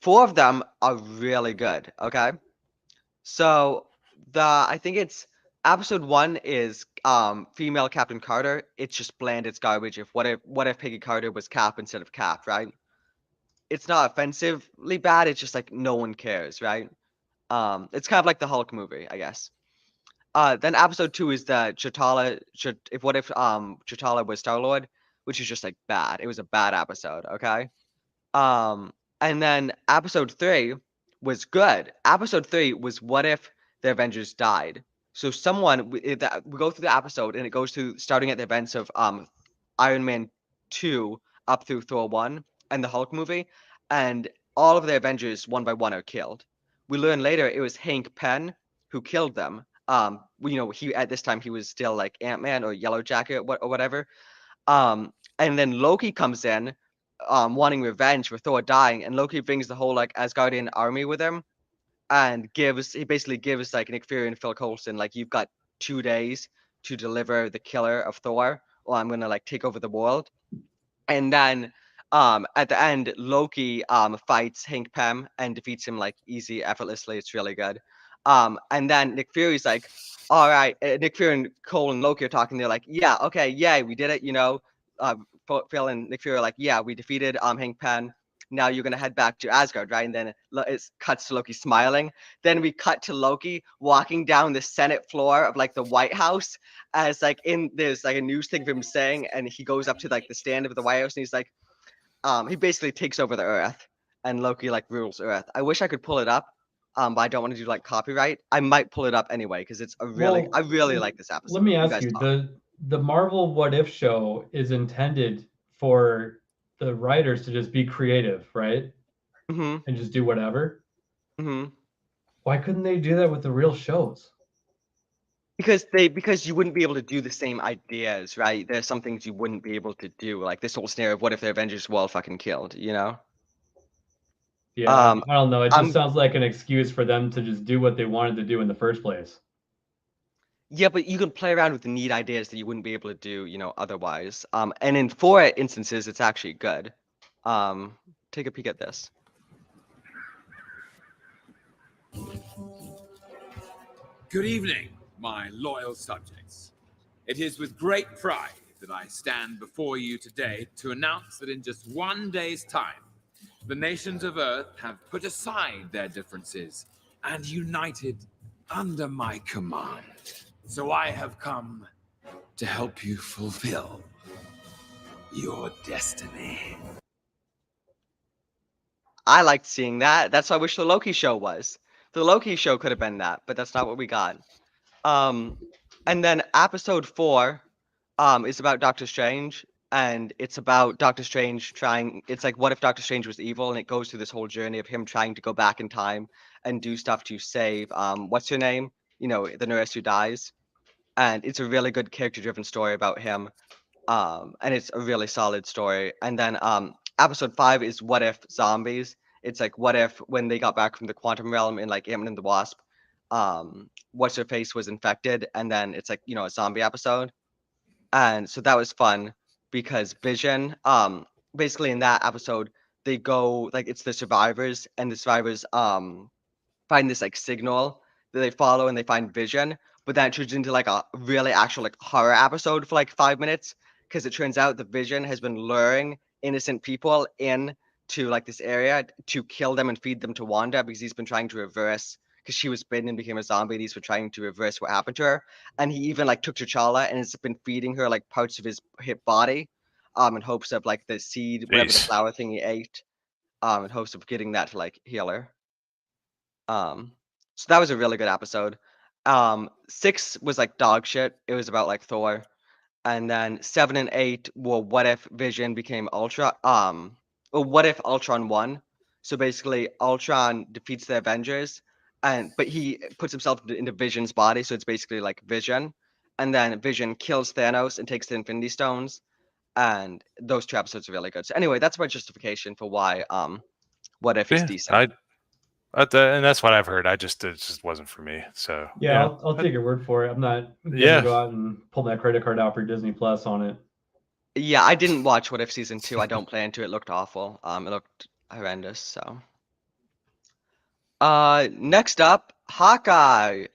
4 of them are really good. Okay. So I think it's episode 1 is female Captain Carter. It's just bland, it's garbage. What if Peggy Carter was Cap instead of Cap, right? It's not offensively bad, it's just like no one cares, right? It's kind of like the Hulk movie, I guess. Then episode 2 is the Chitala was Star Lord, which is just like bad. It was a bad episode, okay? Um, and then episode 3 was good. Episode 3 was what if the Avengers died? So we go through the episode and it goes through starting at the events of Iron Man 2 up through Thor 1 and the Hulk movie, and all of the Avengers one by one are killed. We learn later it was Hank Pym who killed them. He at this time he was still like Ant-Man or Yellow Jacket or whatever. And then Loki comes in, wanting revenge for Thor dying, and Loki brings the whole like Asgardian army with him, and he basically gives like Nick Fury and Phil Coulson like you've got 2 days to deliver the killer of Thor, or I'm gonna like take over the world. And then at the end, Loki fights Hank Pym and defeats him like easy, effortlessly. It's really good. And then Nick Fury's like, all right, Nick Fury and Cole and Loki are talking. They're like, yeah, okay, yay, we did it. Phil and Nick Fury are like, yeah, we defeated Hank Pym. Now you're gonna head back to Asgard, right? And then it cuts to Loki smiling. Then we cut to Loki walking down the Senate floor of like the White House, as like there's like a news thing of him saying, and he goes up to like the stand of the White House, and he's like, he basically takes over the Earth, and Loki like rules Earth. I wish I could pull it up, but I don't want to do like copyright. I might pull it up anyway because it's I really like this episode. Let me You ask guys you, talk. the Marvel What If show is intended for the writers to just be creative, right? Mm-hmm. And just do whatever. Mm-hmm. Why couldn't they do that with the real shows? Because you wouldn't be able to do the same ideas, right? There's some things you wouldn't be able to do, like this whole scenario of what if the Avengers were all fucking killed, you know? Yeah, Um, I don't know. It just I'm sounds like an excuse for them to just do what they wanted to do in the first place. Yeah, but you can play around with the neat ideas that you wouldn't be able to do, otherwise. And in 4 instances, it's actually good. Take a peek at this. Good evening, my loyal subjects. It is with great pride that I stand before you today to announce that in just one day's time, the nations of Earth have put aside their differences and united under my command. So I have come to help you fulfill your destiny. I liked seeing that. That's what I wish the Loki show was. The Loki show could have been that, but that's not what we got. And then episode 4, is about Doctor Strange, and it's about Doctor Strange it's like, what if Doctor Strange was evil? And it goes through this whole journey of him trying to go back in time and do stuff to save, what's her name? The nurse who dies. And it's a really good character-driven story about him. And it's a really solid story. And then episode 5 is what if zombies. It's like, what if when they got back from the quantum realm in like Ant-Man and the Wasp, what's her face was infected, and then it's like, a zombie episode. And so that was fun because Vision, basically in that episode, they go like, it's the survivors, and the survivors find this like signal that they follow, and they find Vision, but then it turns into like a really actual like horror episode for like 5 minutes, because it turns out the Vision has been luring innocent people in to like this area to kill them and feed them to Wanda, because he's been trying to reverse, because she was bitten and became a zombie, and he's been trying to reverse what happened to her. And he even like took T'Challa and has been feeding her like parts of his hip body, in hopes of like the seed, whatever the Jeez. flower thing he ate, in hopes of getting that to like heal her. So that was a really good episode. 6 was like dog shit. It was about like Thor. And then 7 and 8 were what if Vision became Ultra. Or what if Ultron won? So basically, Ultron defeats the Avengers, but he puts himself into Vision's body. So it's basically like Vision. And then Vision kills Thanos and takes the Infinity Stones. And those 2 episodes are really good. So anyway, that's my justification for why what if is Yeah, decent. and that's what I've heard. It just wasn't for me. So Yeah, I'll take your word for it. I'm not gonna Yeah. go out and pull my credit card out for Disney Plus on it. Yeah, I didn't watch What If Season 2. I don't plan to. It looked awful. It looked horrendous, so. Next up, Hawkeye.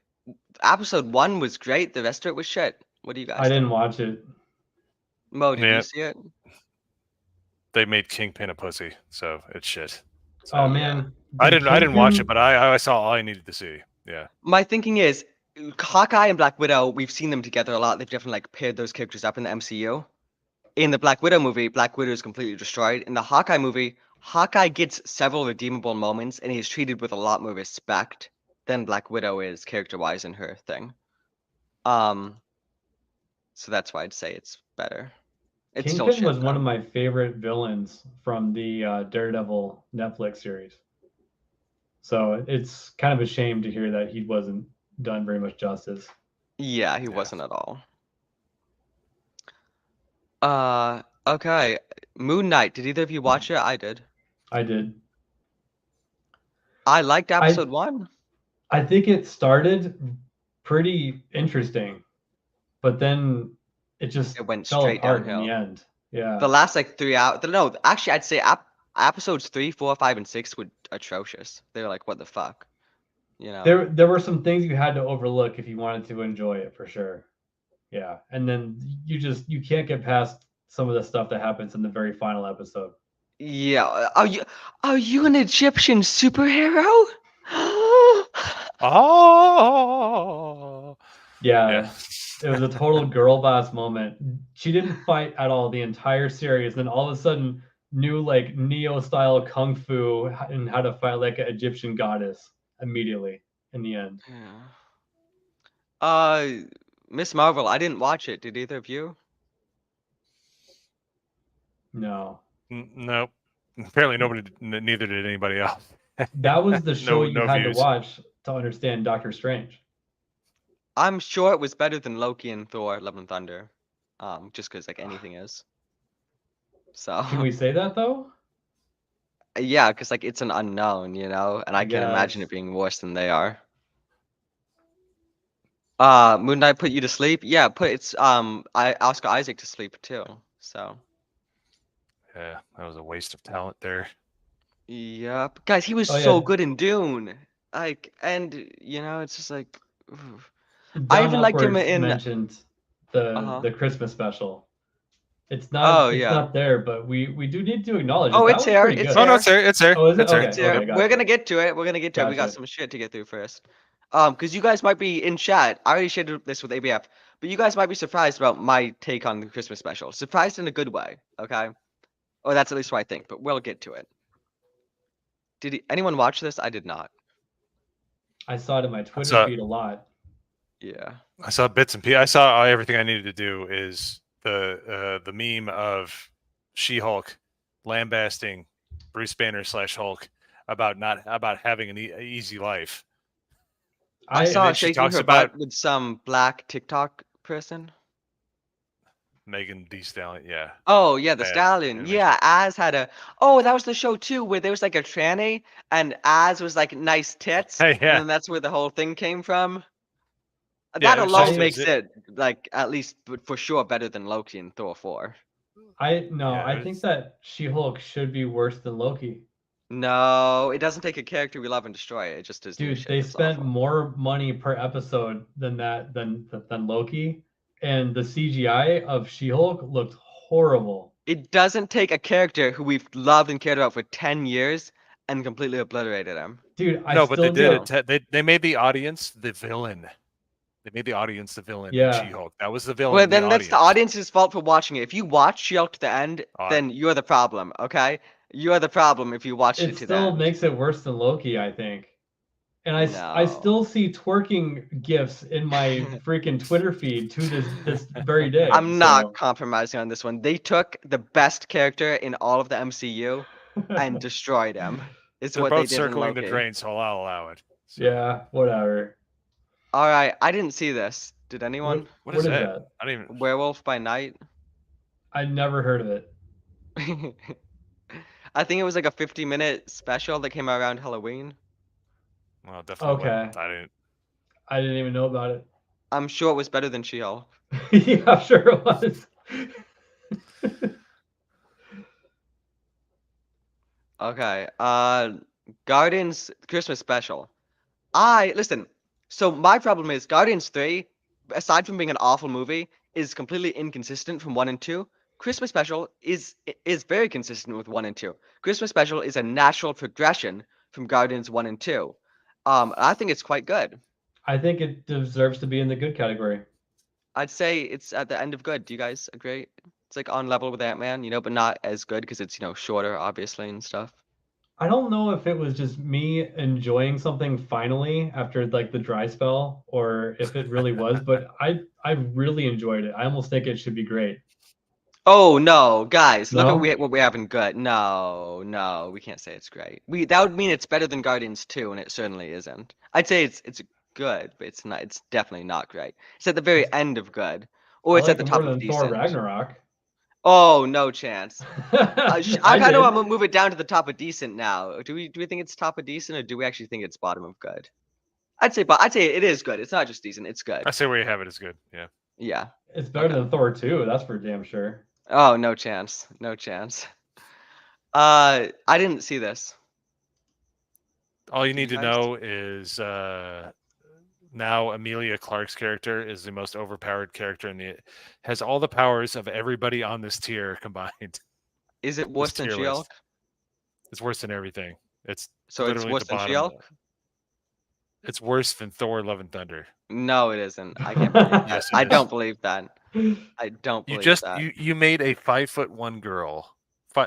Episode 1 was great. The rest of it was shit. What do you guys I think? didn't watch it. Mo, did Yeah. you see it? They made Kingpin a pussy, so it's shit. So, Oh man, I did didn't watch it, Kingpin- but I saw all I needed to see. Yeah. My thinking is, Hawkeye and Black Widow, we've seen them together a lot. They've definitely like paired those characters up in the MCU. In the Black Widow movie, Black Widow is completely destroyed. In the Hawkeye movie, Hawkeye gets several redeemable moments, and he is treated with a lot more respect than Black Widow is character-wise in her thing. So that's why I'd say it's better. It's still Kingpin shit, was one though. of my favorite villains from the Daredevil Netflix series. So it's kind of a shame to hear that he wasn't done very much justice. Yeah, he wasn't at all. Okay. Moon Knight. Did either of you watch it? I did. I did. I liked episode 1. I think it started pretty interesting, but then it just It went fell straight apart in downhill. the end. Yeah. The last like 3 hours. No, actually, I'd say episodes 3, 4, 5, and 6 were atrocious. They were like, what the fuck, you know? There were some things you had to overlook if you wanted to enjoy it for sure. Yeah, and then you can't get past some of the stuff that happens in the very final episode. Yeah. Are you an Egyptian superhero? Oh, Yeah, it was a total girl boss moment. She didn't fight at all the entire series, then all of a sudden knew like Neo style kung fu and how to fight like an Egyptian goddess immediately in the end. Yeah. Uh, Miss Marvel, I didn't watch it. Did either of you? No, nope. Apparently, neither did anybody else. that was the show you no had to views. watch to understand Doctor Strange. I'm sure it was better than Loki and Thor: Love and Thunder. Just because like anything is. So Can we say that though? yeah, because like it's an unknown, you know, and I can't imagine Yes. it being worse than they are. Moon Knight put you to sleep? Yeah, Oscar Isaac to sleep too. So Yeah, that was a waste of talent there. yep. Guys, he was Oh, so yeah. good in Dune. Like, and you know, it's just like oof. I John even liked him Upwards in mentioned uh-huh. the Christmas special. It's Oh it's yeah. not there, but we do need to acknowledge it. Oh, That it's was here. pretty It's good. Oh no, here. it's there. Oh, is it? It's there. Okay, It's here. okay, We're gotcha. gonna get to it. We're gonna get to it. We got Gotcha. some shit to get through first. Because you guys might be in chat. I already shared this with ABF, but you guys might be surprised about my take on the Christmas special. Surprised in a good way, okay? Or that's at least what I think, but we'll get to it. Did anyone watch this? I did not. I saw it in my Twitter saw- feed a lot. Yeah. I saw bits and pieces. I saw everything I needed to do is the meme of She-Hulk lambasting Bruce Banner / Hulk about having an easy life. I And saw then she shaking talks her about butt with some black TikTok person. Megan Thee Stallion. Yeah. Oh yeah, the Bad stallion. animation. Yeah, Az had a. Oh, that was the show too, where there was like a tranny, and Az was like nice tits, Hey, yeah. and then that's where the whole thing came from. Yeah, That it was alone just- makes it like at least for sure better than Loki and Thor 4. Yeah, I think that She-Hulk should be worse than Loki. No, it doesn't take a character we love and destroy it. It just is new Dude, shit. they That's spent awful. more money per episode than Loki, and the CGI of She-Hulk looked horrible. It doesn't take a character who we've loved and cared about for 10 years and completely obliterated him. Dude, I No, but they still did it. They made the audience the villain. They made the audience the villain in Yeah. She-Hulk. That was the villain. Well, in the then that's the audience. audience's fault for watching it. If you watch She-Hulk to the end, then you're the problem, okay? You're the problem if you watched it it to the still end. makes it worse than Loki, I think. And I No. still see twerking gifs in my freaking Twitter feed to this very day. I'm not compromising on this one. They took the best character in all of the MCU and destroyed him. Is They're what they both did in circling the Loki. drain, so I'll allow it. So, Yeah, whatever. All right, I didn't see this. Did anyone? What is that? I don't even. Werewolf by Night. I never heard of it. I think it was like a 50-minute special that came out around Halloween. Well, definitely. Okay. I didn't even know about it. I'm sure it was better than She-Hulk. Yeah, I'm sure it was. Okay. Guardians Christmas special. Listen. So my problem is Guardians 3, aside from being an awful movie, is completely inconsistent from 1 and 2. Christmas special is very consistent with 1 and 2. Christmas special is a natural progression from Guardians 1 and 2. I think it's quite good. I think it deserves to be in the good category. I'd say it's at the end of good. Do you guys agree? It's like on level with Ant-Man, you know, but not as good because it's, you know, shorter, obviously, and stuff. I don't know if it was just me enjoying something finally after like the dry spell, or if it really was, but I really enjoyed it. I almost think it should be great. Oh no, guys! Look No? at what we have in good. No, we can't say it's great. That would mean it's better than Guardians 2, and it certainly isn't. I'd say it's good, but it's not. It's definitely not great. It's at the very end of good, or I it's like at the it top more of than Thor decent. Ragnarok. Oh, no chance. I I kind of did. want to move it down to the top of decent now. Do we think it's top of decent, or do we actually think it's bottom of good? I'd say it is good. It's not just decent. It's good. I say where you have it is good. Yeah. Yeah. It's better Okay. than Thor 2, that's for damn sure. Oh, no chance. No chance. I didn't see this. All you Did need you to guys? know is now Amelia Clark's character is the most overpowered character has all the powers of everybody on this tier combined. Is it This worse than tier She-Hulk? list. It's worse than everything. It's So it's literally at worse the than bottom. She-Hulk? It's worse than Thor: Love and Thunder. No, it isn't. I can't believe that. Yes, it I is. don't believe that. I don't You believe just that. you made a 5'1" girl,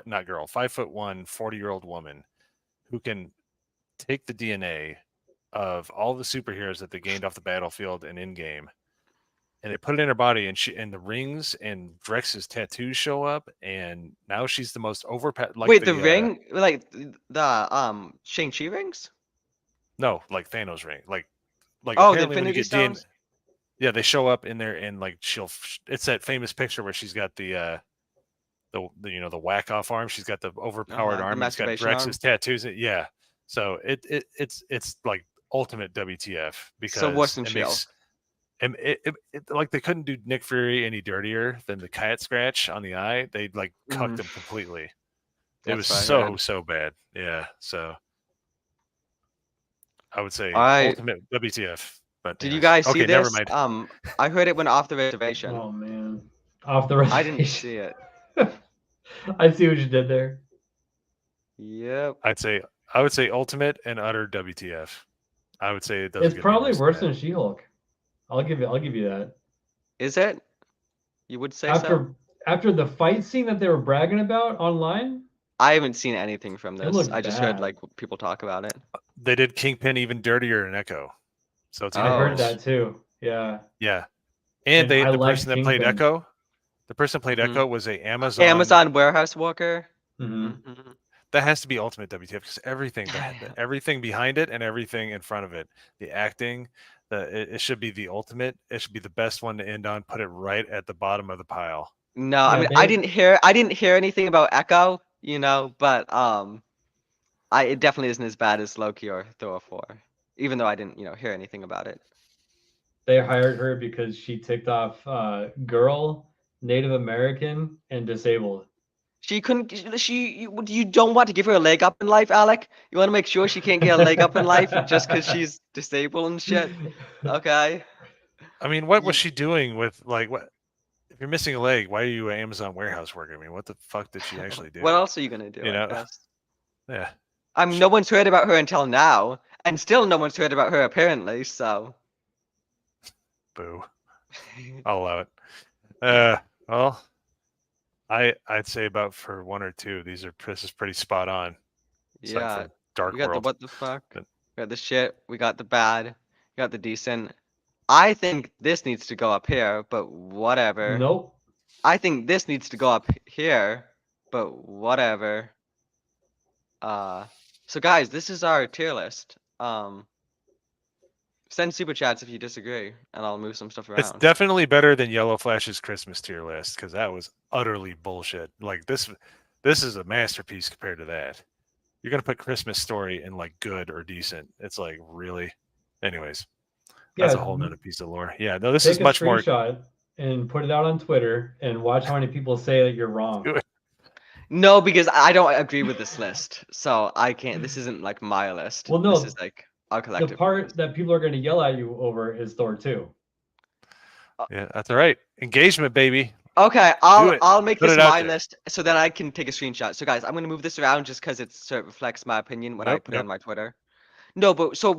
not girl, 5'1", 40-year-old woman who can take the DNA of all the superheroes that they gained off the battlefield and in game, and they put it in her body, and the rings and Drex's tattoos show up, and now she's the most overpowered. Like Wait, the ring, like the Shang-Chi rings? no, like Thanos ring, like Oh, the apparently when you Infinity get DNA, Stones? yeah, they show up in there, and like it's that famous picture where she's got the the whack off arm. She's got the overpowered The arm. And it's got masturbation arm? Drex's tattoos. Yeah. So it's like ultimate WTF So worse because than it She-Hulk. makes like they couldn't do Nick Fury any dirtier than the cat scratch on the eye. They like cucked him completely. It was That's what I heard. so bad. Yeah. So I would say All right. ultimate WTF. But Did you anyways. guys see Okay, never this? mind. I heard it went off the reservation. Oh man, off the reservation. I didn't see it. I see what you did there. Yep. I would say ultimate and utter WTF. I would say it doesn't. It's probably worse than She-Hulk. I'll give you that. Is it? You would say so? After the fight scene that they were bragging about online, I haven't seen anything from this. looked I just heard bad. like people talk about it. They did Kingpin even dirtier in Echo, so it's even I heard worse. that too. Yeah. Yeah, and And I the liked person that played Kingpin. Echo, the person that played Mhm. Echo was a Amazon warehouse worker. Mhm. Mhm. That has to be ultimate WTF because everything behind it and everything in front of it, the acting, it should be the ultimate. It should be the best one to end on. Put it right at the bottom of the pile. No, I Yeah, mean I didn't hear anything about Echo, but it definitely isn't as bad as Loki or Thor 4, even though I didn't, hear anything about it. They hired her because she ticked off girl, Native American, and disabled. She couldn't. You don't want to give her a leg up in life, Alec. You want to make sure she can't get a leg up in life just because she's disabled and shit. Okay. I mean, what was she doing with like what? If you're missing a leg, why are you an Amazon warehouse worker? I mean, what the fuck did she actually do? What else are you gonna do? You know? I guess. Yeah. No one's heard about her until now, and still no one's heard about her apparently. So. Boo. I'll allow it. Well, I'd say about for one or two. This is pretty spot on. It's like Yeah. for Dark We got World. the what the fuck. But- We got the shit. We got the bad. We got the decent. I think this needs to go up here, but whatever. Nope. I think this needs to go up here, but whatever. So guys, this is our tier list. Send super chats if you disagree, and I'll move some stuff around. It's definitely better than Yellow Flash's Christmas tier list because that was utterly bullshit. Like this is a masterpiece compared to that. You're gonna put Christmas Story in like good or decent. It's like really. Anyways, that's a whole nother piece of lore. Yeah, no, this is much more. Take a screenshot and put it out on Twitter and watch how many people say that you're wrong. Do it. No, because I don't agree with this list, so I can't. This isn't like my list. Well, no, this is like our The collective. part that people are going to yell at you over is Thor 2. Yeah, that's all right. Engagement, baby. Okay, I'll make Put this it out my there. list so then I can take a screenshot. So guys, I'm gonna move this around just because so it reflects my opinion when I Nope, put it on my Twitter. No, but so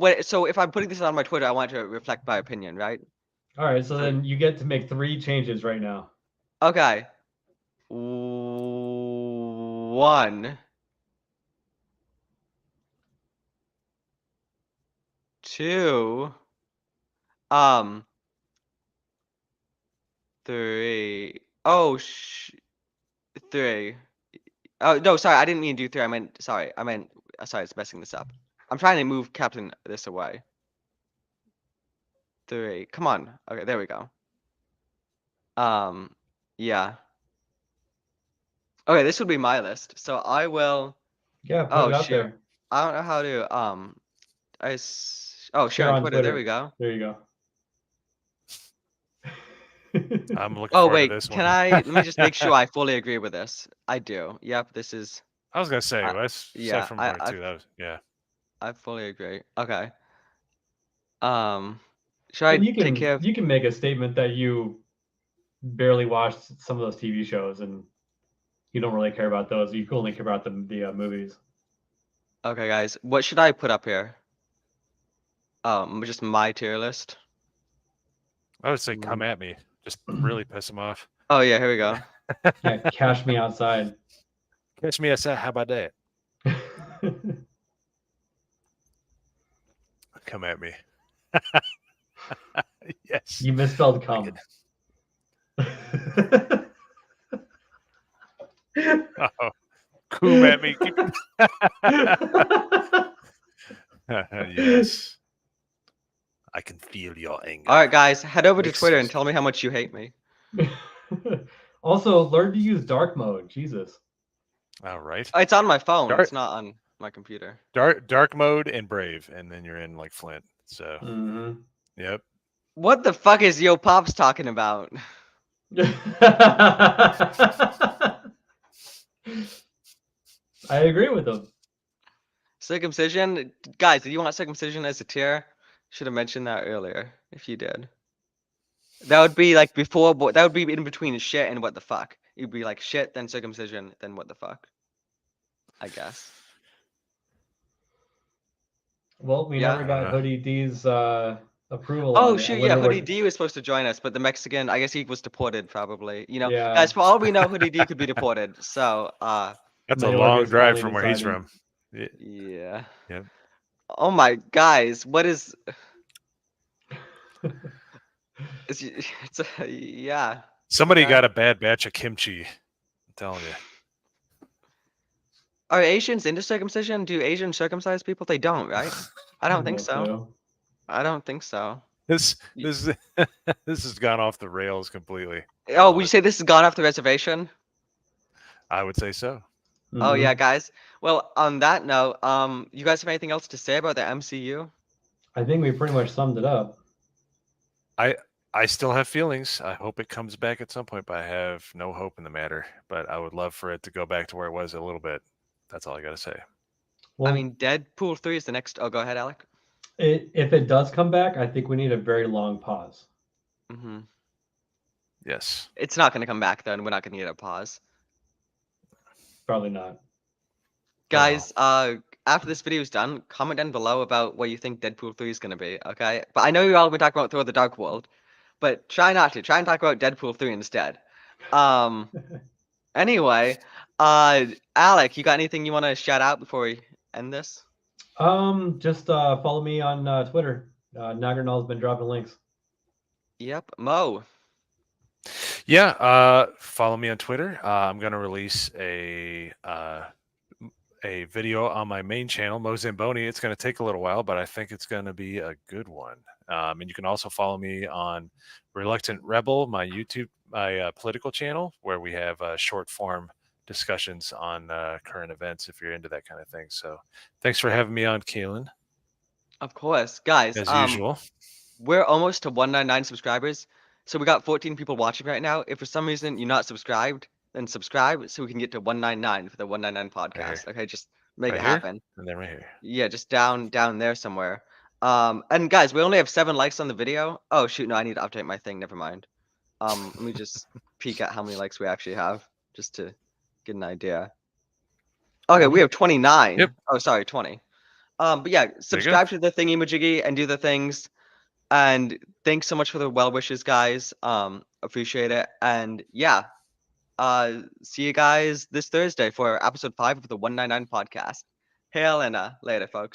if I'm putting this on my Twitter, I want it to reflect my opinion, right? All right, so then you get to make 3 changes right now. Okay. 1, 2, 3. Oh 3. Oh no, sorry, I didn't mean to do 3. I meant sorry, it's messing this up. I'm trying to move Captain this away. 3. Come on. Okay, there we go. Yeah. Okay, this would be my list. So I will. Yeah, put it out share. there. I don't know how to. Share on Twitter. There we go. There you go. I'm looking Oh forward wait, to this can one. let me just make sure I fully agree with this. I do. Yep, this is. I was gonna say, let's yeah, set from one or two. That was, yeah. I fully agree. Okay. Should I And you take care of? can make a statement that you barely watched some of those TV shows and you don't really care about those. You only care about the movies. Okay, guys, what should I put up here? Just my tier list. I would say come at me. Just really piss him off. Oh yeah, here we go. Yeah, cash me outside. Catch me outside. How about that? Come at me. Yes. You misspelled cum. Oh, come at me. Yes. I can feel your anger. All right, guys, head over to Makes Twitter and sense. tell me how much you hate me. Also, learn to use dark mode. Jesus. All right. It's on my phone. Dark- It's not on my computer. Dark mode and brave, and then you're in like Flint. So Mhm. yep. What the fuck is Yo Pops talking about? I agree with him. Circumcision, guys. Did you want circumcision as a tier? Should have mentioned that earlier. If you did, that would be like before. That would be in between shit and what the fuck. It'd be like shit, then circumcision, then what the fuck. I guess. Well, we Yeah. never got Hoodie D's approval. Oh on it. I shoot, wonder yeah, Hoodie what- D was supposed to join us, but the Mexican, I guess he was deported probably. You know, Yeah. guys, for all we know, Hoodie D could be deported. So, That's a Mayorkas long drive finally from where he's decided. from. Yeah. yeah. Yep. Oh my guys, what is? It's a, yeah. Somebody Okay. got a bad batch of kimchi. I'm telling you. Are Asians into circumcision? Do Asians circumcise people? They don't, right? I don't think No so. clue. I don't think so. This this has gone off the rails completely. Oh, would you say this has gone off the reservation? I would say so. Oh yeah, Mhm. guys. Well, on that note, you guys have anything else to say about the MCU? I think we pretty much summed it up. I still have feelings. I hope it comes back at some point, but I have no hope in the matter. But I would love for it to go back to where it was a little bit. That's all I got to say. Well, I mean, Deadpool 3 is the next. Oh, go ahead, Alec. if it does come back, I think we need a very long pause. Mm-hmm. Yes. It's not going to come back though, and we're not going to get a pause. Probably not. Guys, after this video is done, comment down below about what you think Deadpool 3 is going to be, okay? But I know you all been talking about Thor the Dark World, but try not to. Try and talk about Deadpool 3 instead. Anyway, Alec, you got anything you want to shout out before we end this? Just follow me on Twitter. Nagranal's been dropping links. Yep, Mo. Yeah. Follow me on Twitter. I'm gonna release a video on my main channel, Mo Zamboni. It's gonna take a little while, but I think it's gonna be a good one. And you can also follow me on Reluctant Rebel, my YouTube, my political channel, where we have short form discussions on current events if you're into that kind of thing. So thanks for having me on, Kaylin. Of course. Guys, As usual. we're almost to 199 subscribers. So we got 14 people watching right now. If for some reason you're not subscribed, then subscribe so we can get to 199 for the 199 podcast. Okay, just make Right it here? happen. And then right here. Yeah, just down there somewhere. And guys, we only have 7 likes on the video. Oh shoot, no, I need to update my thing. Never mind. Let me just peek at how many likes we actually have, just to get an idea. Okay, we have 29. Yep. Oh, sorry, 20. But yeah, subscribe to the thingy-majiggy and do the things. And thanks so much for the well wishes, guys. Appreciate it. And yeah, see you guys this Thursday for episode 5 of the 199 podcast. Hail and later, folks.